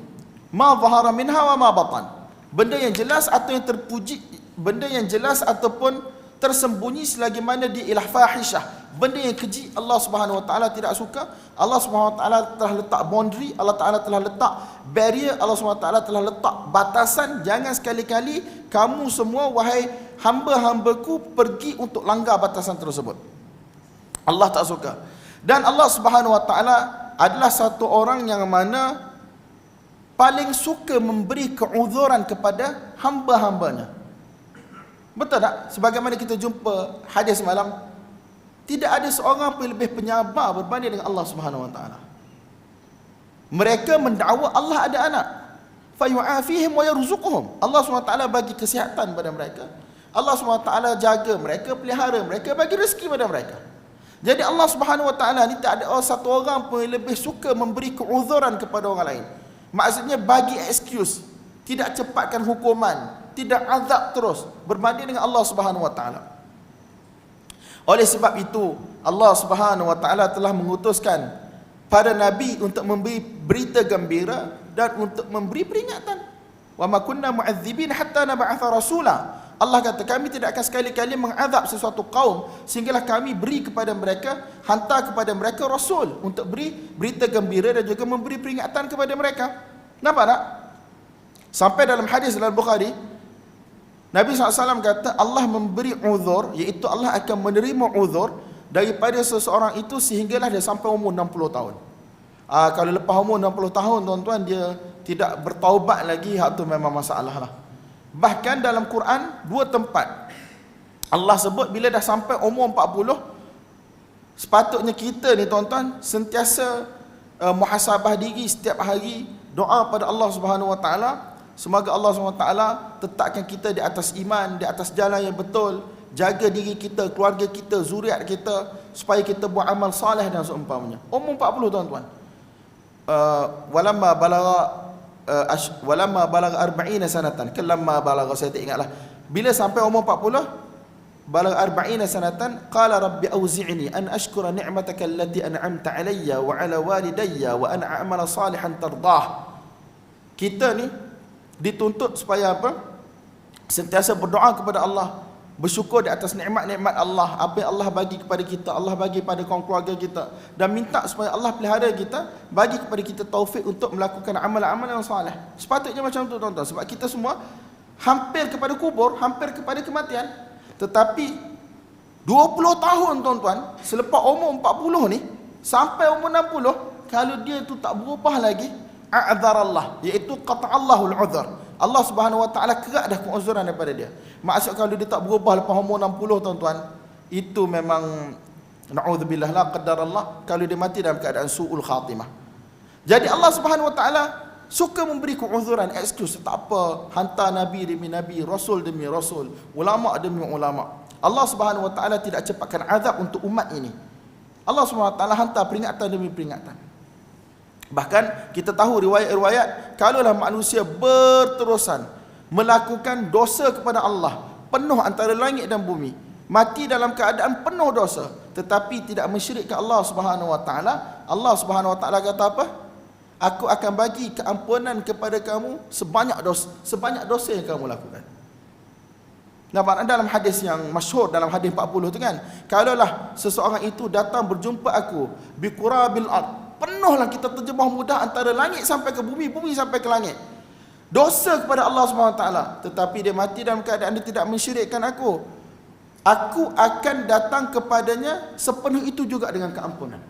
Ma zahara minha wa ma batan. Benda yang jelas atau yang terpuji, benda yang jelas ataupun tersembunyi, selagi mana dia ialah fahishah, benda yang keji, Allah Subhanahu Wa Taala tidak suka. Allah Subhanahu Wa Taala telah letak boundary, Allah Taala telah letak barrier, Allah Subhanahu Wa Taala telah letak batasan. Jangan sekali-kali kamu semua, wahai hamba-hambaku, pergi untuk langgar batasan tersebut. Allah tak suka. Dan Allah Subhanahu Wa Taala adalah satu orang yang mana paling suka memberi keuzuran kepada hamba-hambanya. Betul tak? Sebagaimana kita jumpa hadis semalam, tidak ada seorang pun lebih penyabar berbanding dengan Allah Subhanahu Wa Taala. Mereka mendakwa Allah ada anak, fayu'afihim wa yarzuquhum. Allah Subhanahu Wa Taala bagi kesihatan pada mereka. Allah Subhanahu Wa Taala jaga mereka, pelihara mereka, bagi rezeki pada mereka. Jadi Allah Subhanahu Wa Taala ni tak ada satu orang pun yang lebih suka memberi keuzuran kepada orang lain. Maksudnya bagi excuse, tidak cepatkan hukuman, tidak azab terus berbanding dengan Allah Subhanahu Wa Taala. Oleh sebab itu, Allah Subhanahu Wa Taala telah mengutuskan pada Nabi untuk memberi berita gembira dan untuk memberi peringatan. Wa ma kunna mu'adzibin hatta nab'atha rasula. Allah kata, kami tidak akan sekali-kali mengazab sesuatu kaum sehinggalah kami beri kepada mereka, hantar kepada mereka rasul untuk beri berita gembira dan juga memberi peringatan kepada mereka. Nampak tak? Sampai dalam hadis dalam Bukhari, Nabi SAW kata Allah memberi uzur, iaitu Allah akan menerima uzur daripada seseorang itu sehinggalah dia sampai umur 60 tahun. Kalau lepas umur 60 tahun tuan-tuan dia tidak bertaubat lagi, hak tu memang masalah lah. Bahkan dalam Quran dua tempat Allah sebut bila dah sampai umur 40, sepatutnya kita ni tuan-tuan sentiasa muhasabah diri setiap hari, doa pada Allah Subhanahu Wa Taala. Semoga Allah SWT tetapkan kita di atas iman, di atas jalan yang betul, jaga diri kita, keluarga kita, zuriat kita, supaya kita buat amal saleh dan seumpamanya. Umur 40 tuan-tuan. Walamma balagha 40 sanatan, kallamma balagha, saya tak ingatlah. Bila sampai umur 40, balagha 40 sanatan, qala rabbi auzi'ni an ashkura ni'mataka allati an'amta alayya wa ala walidayya wa an a'mala salihan tardah. Kita ni dituntut supaya apa? Sentiasa berdoa kepada Allah, bersyukur di atas nikmat-nikmat Allah, apa yang Allah bagi kepada kita, Allah bagi pada kaum keluarga kita, dan minta supaya Allah pelihara kita, bagi kepada kita taufik untuk melakukan amalan-amalan yang soleh. Sepatutnya macam tu tuan-tuan, sebab kita semua hampir kepada kubur, hampir kepada kematian. Tetapi 20 tahun tuan-tuan, selepas umur 40 ni sampai umur 60, kalau dia tu tak berubah lagi, a'dzarallah, iaitu qata'allahul uzur. Allah Subhanahu Wa Taala kerak dah keuzuran daripada dia. Maksud kalau dia tak berubah lepas umur 60 tuan-tuan, itu memang na'udzubillah, la qaddarallah, kalau dia mati dalam keadaan su'ul khatimah. Jadi Allah Subhanahu Wa Taala suka memberi keuzuran, excuse, tak apa, hantar nabi demi nabi, rasul demi rasul, ulama demi ulama. Allah Subhanahu Wa Taala tidak cepatkan azab untuk umat ini. Allah Subhanahu Wa Taala hantar peringatan demi peringatan. Bahkan kita tahu riwayat-riwayat, kalaulah manusia berterusan melakukan dosa kepada Allah, penuh antara langit dan bumi, mati dalam keadaan penuh dosa, tetapi tidak mensyirikkan Allah Subhanahu wa taala, Allah Subhanahu wa taala kata apa? Aku akan bagi keampunan kepada kamu sebanyak dosa yang kamu lakukan. Nampak dalam hadis yang masyhur, dalam hadis 40 tu kan, kalaulah seseorang itu datang berjumpa aku biqurabil ard, penuhlah, kita terjemah mudah, antara langit sampai ke bumi, bumi sampai ke langit, dosa kepada Allah Subhanahu wa taala, tetapi dia mati dalam keadaan dia tidak mensyirikkan aku akan datang kepadanya sepenuh itu juga dengan keampunan.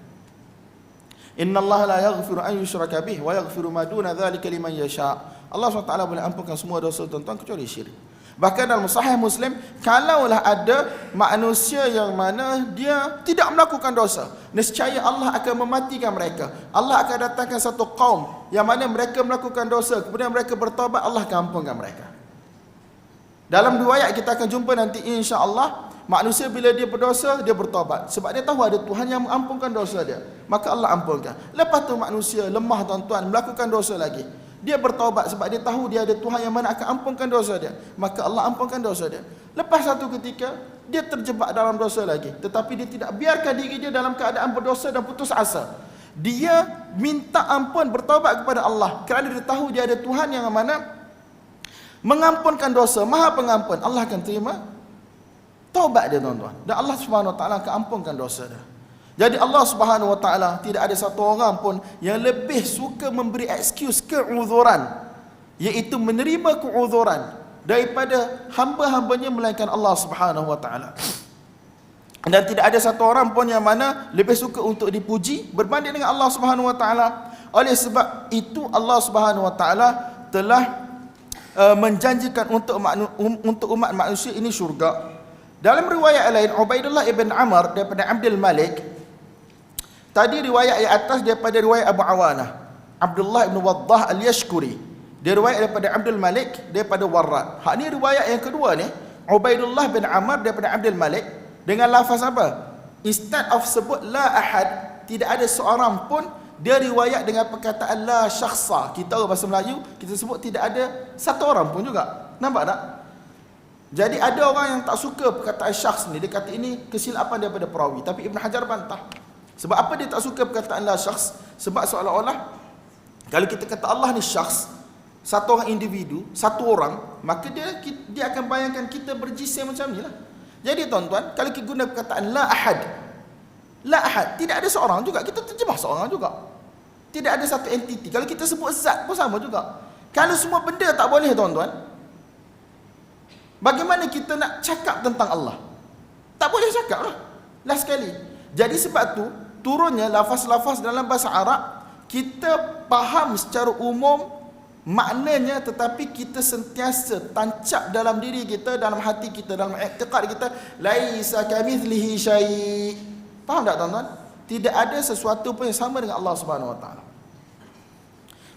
Innallaha la yaghfiru an yushraka bih wa yaghfiru ma duna dzalika liman yasha. Allah SWT boleh ampunkan semua dosa tuan-tuan kecuali syirik. Bahkan dalam Sahih Muslim, kalaulah ada manusia yang mana dia tidak melakukan dosa, nescaya Allah akan mematikan mereka. Allah akan datangkan satu kaum yang mana mereka melakukan dosa, kemudian mereka bertaubat, Allah akan ampunkan mereka. Dalam riwayat kita akan jumpa nanti insya-Allah, manusia bila dia berdosa, dia bertaubat sebab dia tahu ada Tuhan yang mengampunkan dosa dia, maka Allah ampunkan. Lepas tu manusia lemah tuan-tuan, melakukan dosa lagi, dia bertaubat sebab dia tahu dia ada Tuhan yang mana akan ampunkan dosa dia, maka Allah ampunkan dosa dia. Lepas satu ketika dia terjebak dalam dosa lagi, tetapi dia tidak biarkan diri dia dalam keadaan berdosa dan putus asa. Dia minta ampun, bertaubat kepada Allah kerana dia tahu dia ada Tuhan yang mana mengampunkan dosa, Maha Pengampun. Allah akan terima taubat dia tuan-tuan, dan Allah Subhanahu wa taala akan ampunkan dosa dia. Jadi Allah Subhanahu wa taala tidak ada satu orang pun yang lebih suka memberi excuse, keuzuran, iaitu menerima keuzuran daripada hamba-hambanya melainkan Allah Subhanahu wa taala. Dan tidak ada satu orang pun yang mana lebih suka untuk dipuji berbanding dengan Allah Subhanahu wa taala. Oleh sebab itu Allah Subhanahu wa taala telah menjanjikan untuk umat manusia ini syurga. Dalam riwayat lain, Ubaidullah ibn Amr daripada Abdul Malik, tadi riwayat yang atas daripada riwayat Abu Awanah, Abdullah ibn Waddah al-Yashkuri, dia riwayat daripada Abdul Malik daripada Warrad. Hak ni riwayat yang kedua ni, Ubaidullah bin Amr daripada Abdul Malik, dengan lafaz apa? Instead of sebut la ahad, tidak ada seorang pun, dia riwayat dengan perkataan la syakhsa. Kita bahasa Melayu, kita sebut tidak ada satu orang pun juga. Nampak tak? Jadi ada orang yang tak suka perkataan syakhs ni, dia kata ini kesilapan daripada perawi. Tapi Ibn Hajar bantah. Sebab apa dia tak suka perkataan la syakhs? Sebab seolah-olah kalau kita kata Allah ni syakhs, satu orang individu, satu orang, maka dia akan bayangkan kita berjisim macam ni lah. Jadi tuan-tuan, kalau kita guna perkataan la ahad, tidak ada seorang juga, kita terjemah seorang juga. Tidak ada satu entiti. Kalau kita sebut zat pun sama juga. Kalau semua benda tak boleh tuan-tuan, bagaimana kita nak cakap tentang Allah? Tak boleh cakap lah. Last sekali. Jadi sebab tu, turunnya lafaz-lafaz dalam bahasa Arab, kita faham secara umum maknanya, tetapi kita sentiasa tancap dalam diri kita, dalam hati kita, dalam i'tiqad kita, laisa kamitslihi syai'. Faham tak tuan-tuan? Tidak ada sesuatu pun yang sama dengan Allah Subhanahu wa taala.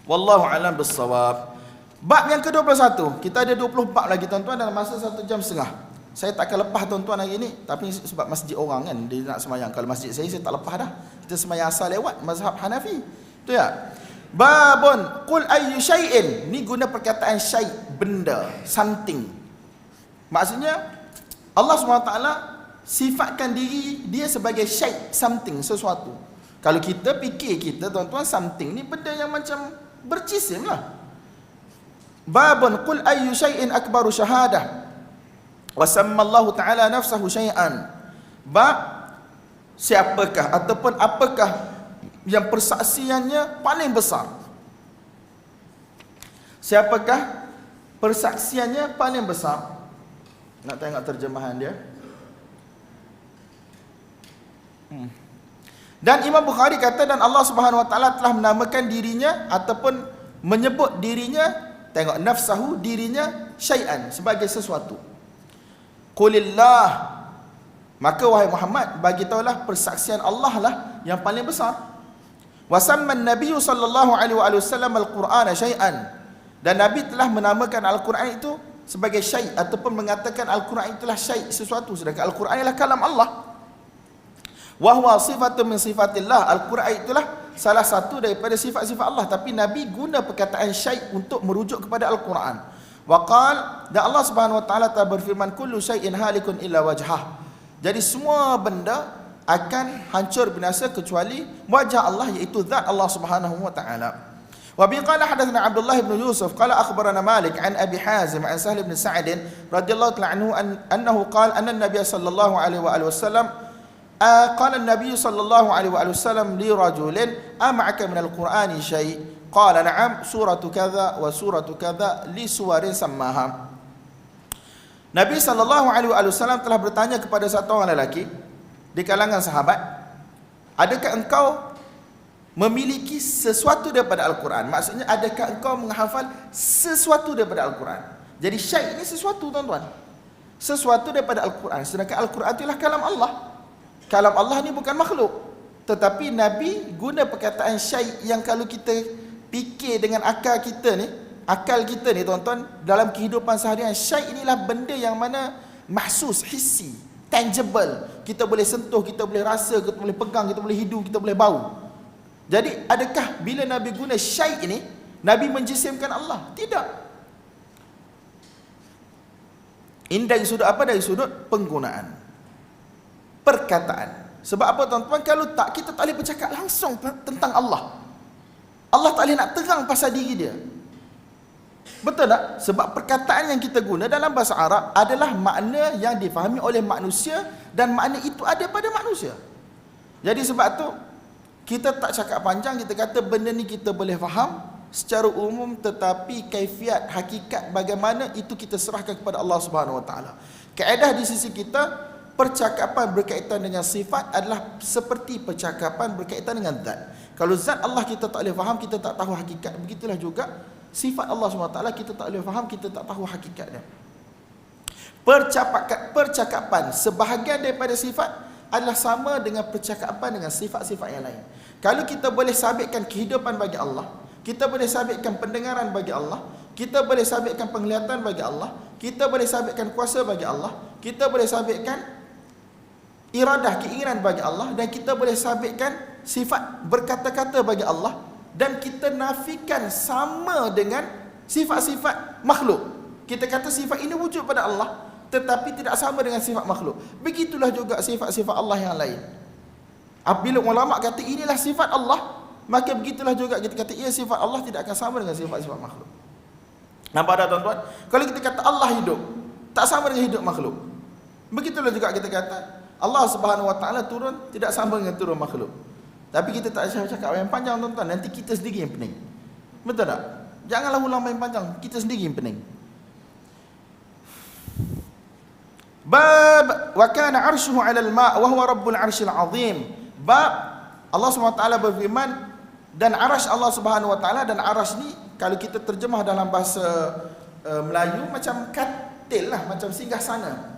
Wallahu a'lam bissawab. Bab yang ke-21, kita ada 20 bab lagi tuan-tuan dalam masa 1 jam setengah. Saya tak akan lepas tuan-tuan hari ini, tapi sebab masjid orang kan, dia nak semayang. Kalau masjid saya tak lepas dah. Kita semayang asal lewat mazhab Hanafi. Itu ya. Babun qul ayyu syai'in. Ni guna perkataan syai', benda, something. Maksudnya Allah SWT sifatkan diri dia sebagai syai', something, sesuatu. Kalau kita fikir kita tuan-tuan, something ni benda yang macam berjisim lah. Babun qul ayyu syai'in akbaru syahadah wa sammallahu ta'ala nafsahu syai'an. Bab siapakah ataupun apakah yang persaksiannya paling besar? Siapakah persaksiannya paling besar? Nak tengok terjemahan dia. Dan Imam Bukhari kata, dan Allah Subhanahu wa taala telah menamakan dirinya ataupun menyebut dirinya, tengok, nafsahu, dirinya, syai'an, sebagai sesuatu. Qulillah, maka wahai Muhammad, bagi tahulah persaksian Allah lah yang paling besar. Wa samman nabiyyu sallallahu alaihi wasallam al-Qur'ana syai'an, dan Nabi telah menamakan Al-Quran itu sebagai syai', ataupun mengatakan Al-Quran itulah syai', sesuatu, sedangkan Al-Quran ialah kalam Allah. Wa huwa sifatun min sifatillah, Al-Quran itulah salah satu daripada sifat-sifat Allah, tapi Nabi guna perkataan syai' untuk merujuk kepada Al-Quran. Wa qala, dan Allah Subhanahu wa taala telah berfirman, kullu syai'in halikun illa wajhah. Jadi semua benda akan hancur binasa kecuali wajah Allah, iaitu zat Allah Subhanahu wa taala. Wa bi qala hadatsana Abdullah bin Yusuf qala akhbarana Malik an Abi Hazim an Sahl bin Sa'd radhiyallahu ta'ala anhu annahu qala anna an-nabiy sallallahu alaihi wa alihi wasallam qala an-nabiy sallallahu alaihi wa alihi wasallam li rajulin am'aka min al-Qur'ani shay qala na'am suratu kadza wa suratu kadza li suwarin sammaha. Nabi sallallahu alaihi wa alihi wasallam telah bertanya kepada satu orang lelaki di kalangan sahabat, adakah engkau memiliki sesuatu daripada Al-Quran? Maksudnya, adakah engkau menghafal sesuatu daripada Al-Quran? Jadi syai' ini sesuatu, tuan-tuan, sesuatu daripada Al-Quran. Sedangkan Al-Quran itulah kalam Allah. Kalam Allah ni bukan makhluk. Tetapi Nabi guna perkataan syai' yang kalau kita fikir dengan akal kita ni, tuan-tuan, dalam kehidupan seharian, syai' inilah benda yang mana mahsus, hissi, tangible. Kita boleh sentuh, kita boleh rasa, kita boleh pegang, kita boleh hidu, kita boleh bau. Jadi adakah bila Nabi guna syai' ini, Nabi menjisimkan Allah? Tidak. Ini dari sudut apa? Dari sudut penggunaan, perkataan. Sebab apa, tuan-tuan? Kalau tak, kita tak boleh bercakap langsung tentang Allah. Allah tak boleh nak terang pasal diri dia. Betul tak? Sebab perkataan yang kita guna dalam bahasa Arab adalah makna yang difahami oleh manusia, dan makna itu ada pada manusia. Jadi sebab tu kita tak cakap panjang, kita kata benda ni kita boleh faham secara umum, tetapi kaifiat, hakikat bagaimana, itu kita serahkan kepada Allah Subhanahu wa taala. Kaedah di sisi kita, percakapan berkaitan dengan sifat adalah seperti percakapan berkaitan dengan zat. Kalau zat Allah kita tak boleh faham, kita tak tahu hakikat. Begitulah juga sifat Allah Subhanahu wa taala kita tak boleh faham, kita tak tahu hakikatnya. Percakapan sebahagian daripada sifat adalah sama dengan percakapan dengan sifat-sifat yang lain. Kalau kita boleh sabitkan kehidupan bagi Allah, kita boleh sabitkan pendengaran bagi Allah, kita boleh sabitkan penglihatan bagi Allah, kita boleh sabitkan kuasa bagi Allah, kita boleh sabitkan iradah, keinginan bagi Allah, dan kita boleh sabitkan sifat berkata-kata bagi Allah, dan kita nafikan sama dengan sifat-sifat makhluk. Kita kata sifat ini wujud pada Allah, tetapi tidak sama dengan sifat makhluk. Begitulah juga sifat-sifat Allah yang lain. Apabila ulama kata inilah sifat Allah, maka begitulah juga kita kata ia sifat Allah tidak akan sama dengan sifat-sifat makhluk. Nampak tak, tuan-tuan? Kalau kita kata Allah hidup, tak sama dengan hidup makhluk. Begitulah juga kita kata Allah Subhanahu wa taala turun, tidak sama dengan turun makhluk. Tapi kita tak cakap yang panjang, tuan-tuan, nanti kita sendiri yang pening. Betul tak? Janganlah ulang main panjang, kita sendiri yang pening. Bab wa kana arshuhu 'alal ma' wa huwa rabbul 'arsyil 'azim. Bab Allah SWT berfirman, dan arasy Allah Subhanahu wa taala, dan arasy ni kalau kita terjemah dalam bahasa Melayu macam katil lah, macam singgah sana.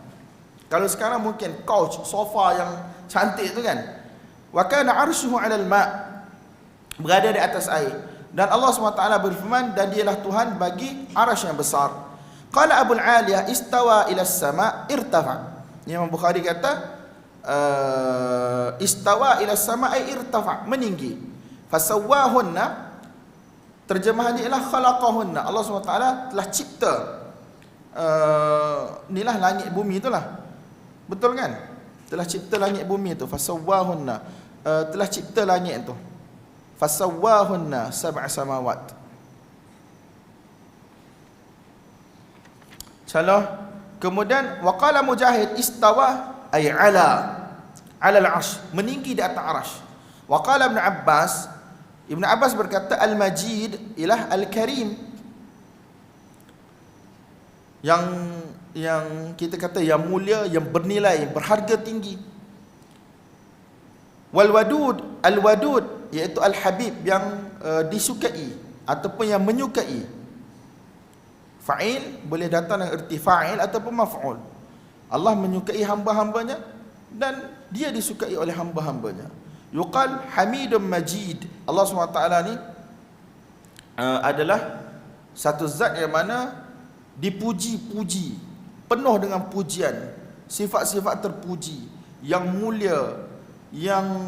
Kalau sekarang mungkin couch, sofa yang cantik tu kan. Wa kana arshuhu 'alal ma', berada di atas air. Dan Allah SWT berfirman, dan dialah Tuhan bagi arasy yang besar. Qala Abu Aliyah istawa ila as-sama' irtafa. Imam Bukhari kata istawa ila as-sama' ay irtafa, meninggi. Fasawwahunna, terjemahannya ialah khalaqahunna. Allah SWT telah cipta inilah langit bumi itulah. Betul kan? Telah cipta langit bumi itu. Fasawwahunna, telah cipta langit itu. Fasawwahunna sab'a samawat. Salah. Kemudian waqala Mujahid istawa ay ala al-'arsy, meninggi di atas arasy. Waqala Ibn Abbas berkata al-Majid ialah al-Karim, yang kita kata yang mulia, yang bernilai, berharga tinggi. Wal wadud, al-wadud iaitu al-habib, yang disukai ataupun yang menyukai. Fa'il boleh datang dengan erti fa'il ataupun maf'ul. Allah menyukai hamba-hambanya dan dia disukai oleh hamba-hambanya. Yuqal Hamidun Majid. Allah SWT ni adalah satu zat yang mana dipuji-puji, penuh dengan pujian, sifat-sifat terpuji, yang mulia, yang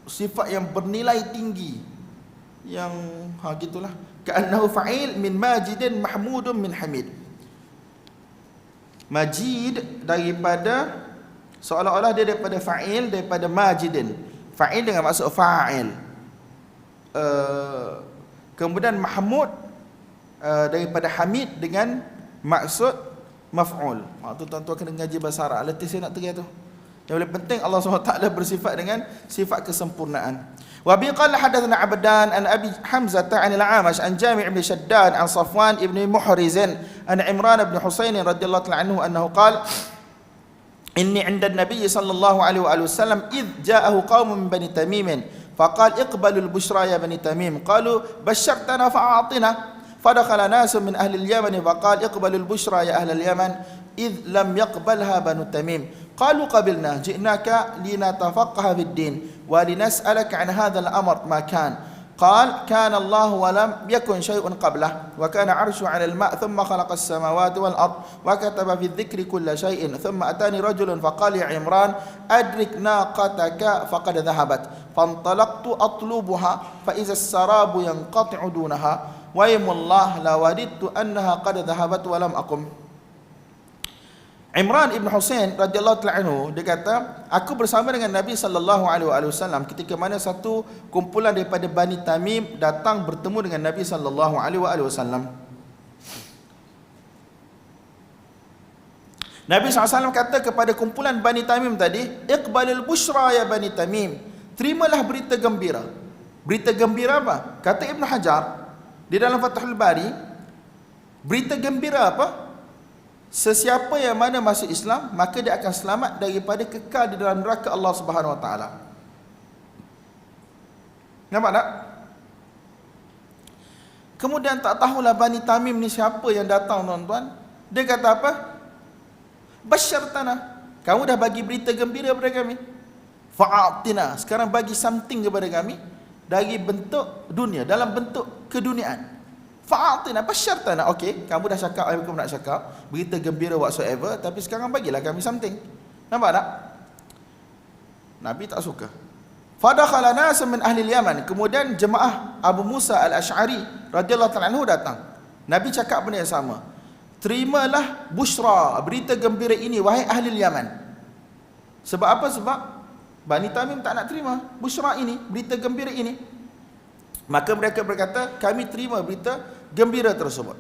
sifat yang bernilai tinggi, yang gitulah. Ka'annahu fa'il min majidin mahmudun min hamid. Majid daripada Seolah-olah dia daripada fa'il, daripada majidin. Fa'il dengan maksud fa'il. Kemudian mahmud daripada hamid dengan maksud maf'ul. Tu tuan-tuan kena ngaji bahasa Arab. Letih saya nak teria tu. Yang paling penting Allah SWT bersifat dengan sifat kesempurnaan. Wa bi qala hadatsana Abdan an Abi Hamzah an al-Amash an Jami' ibn Shaddad an Safwan ibn Muhriz an Imran ibn Husain radhiyallahu anhu annahu qala inni 'inda an-nabiy sallallahu alaihi wasallam id ja'ahu qaumun min bani Tamim faqala iqbalu al-bushra ya bani Tamim qalu bashartana fa'atina فدخل ناس من أهل اليمن فقال اقبلوا البشرى يا أهل اليمن إذ لم يقبلها بنو تميم قالوا قبلنا جئناك لنتفقه في الدين ولنسألك عن هذا الأمر ما كان قال كان الله ولم يكن شيء قبله وكان عرشه على الماء ثم خلق السماوات والأرض وكتب في الذكر كل شيء ثم أتاني رجل فقال يا عمران أدرك ناقتك فقد ذهبت فانطلقت أطلبها فإذا السراب ينقطع دونها وَيْمُ اللَّهِ لَا وَدِدْتُ أَنَّهَا قَدْ ذَهَبَتْ وَلَمْ أَقُمْ. Imran ibn Husain radhiyallahu anhu dia kata, aku bersama dengan Nabi sallallahu alaihi wasallam ketika mana satu kumpulan daripada Bani Tamim datang bertemu dengan Nabi sallallahu alaihi wasallam. Nabi SAW kata kepada kumpulan Bani Tamim tadi, iqbalul bushra ya Bani Tamim, terimalah berita gembira. Berita gembira apa? Kata Ibn Hajar di dalam Fathul Bari, berita gembira apa? Sesiapa yang mana masuk Islam, maka dia akan selamat daripada kekal di dalam neraka Allah Subhanahu Wa Taala. Nampak tak? Kemudian tak tahulah Bani Tamim ni siapa yang datang, tuan-tuan. Dia kata apa? Basyartana, kamu dah bagi berita gembira kepada kami. Fa'atina, sekarang bagi something kepada kami dari bentuk dunia, dalam bentuk keduniaan. Fa'atina basyartana, okey, kamu dah cakap apa kamu nak cakap, berita gembira whatsoever, tapi sekarang bagilah kami something. Nampak tak? Nabi tak suka. Fadakhala nasun min ahli Yaman, kemudian jemaah Abu Musa al-Ash'ari radhiyallahu ta'ala anhu datang. Nabi cakap benda yang sama. Terimalah bushra, berita gembira ini wahai ahli Yaman. Sebab apa? Sebab Bani Tamim tak nak terima busyra ini, berita gembira ini. Maka mereka berkata, kami terima berita gembira tersebut.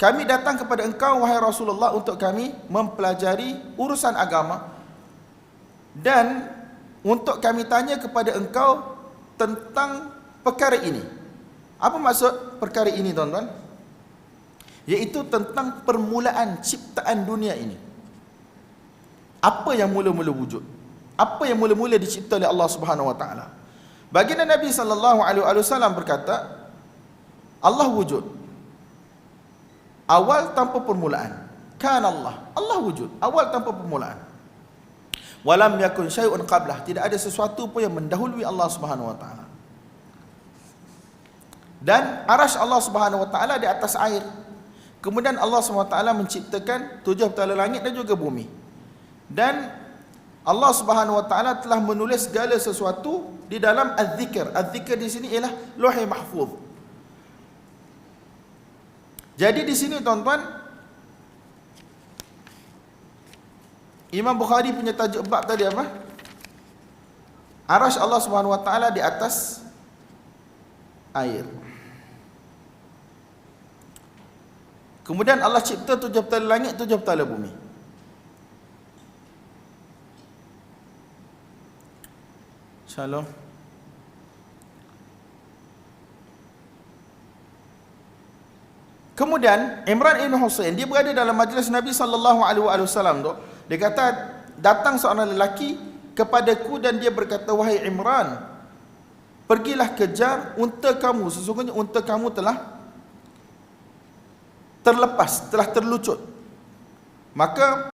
Kami datang kepada engkau wahai Rasulullah untuk kami mempelajari urusan agama dan untuk kami tanya kepada engkau tentang perkara ini. Apa maksud perkara ini, tuan-tuan? Iaitu tentang permulaan ciptaan dunia ini. Apa yang mula-mula wujud? Apa yang mula-mula dicipta oleh Allah Subhanahu Wa Taala? Baginda Nabi sallallahu alaihi wasallam berkata, Allah wujud awal tanpa permulaan. Kan Allah wujud awal tanpa permulaan. Walam yakun syai'un qablah, tidak ada sesuatu pun yang mendahului Allah Subhanahu Wa Taala. Dan arasy Allah Subhanahu Wa Taala di atas air. Kemudian Allah Subhanahu Wa Taala menciptakan 7 petala langit dan juga bumi. Dan Allah Subhanahu Wa Taala telah menulis segala sesuatu di dalam az-zikr. Az-zikr di sini ialah Lauhul Mahfuz. Jadi di sini, tuan-tuan, Imam Bukhari punya tajuk bab tadi apa? Arasy Allah Subhanahu Wa Taala di atas air. Kemudian Allah cipta 7 petala langit, 7 petala bumi. Shalom. Kemudian Imran ibn Husain, dia berada dalam majlis Nabi sallallahu alaihi wasallam tu. Dia kata, datang seorang lelaki kepadaku dan dia berkata, wahai Imran, pergilah kejar unta kamu, sesungguhnya unta kamu telah terlepas, telah terlucut. Maka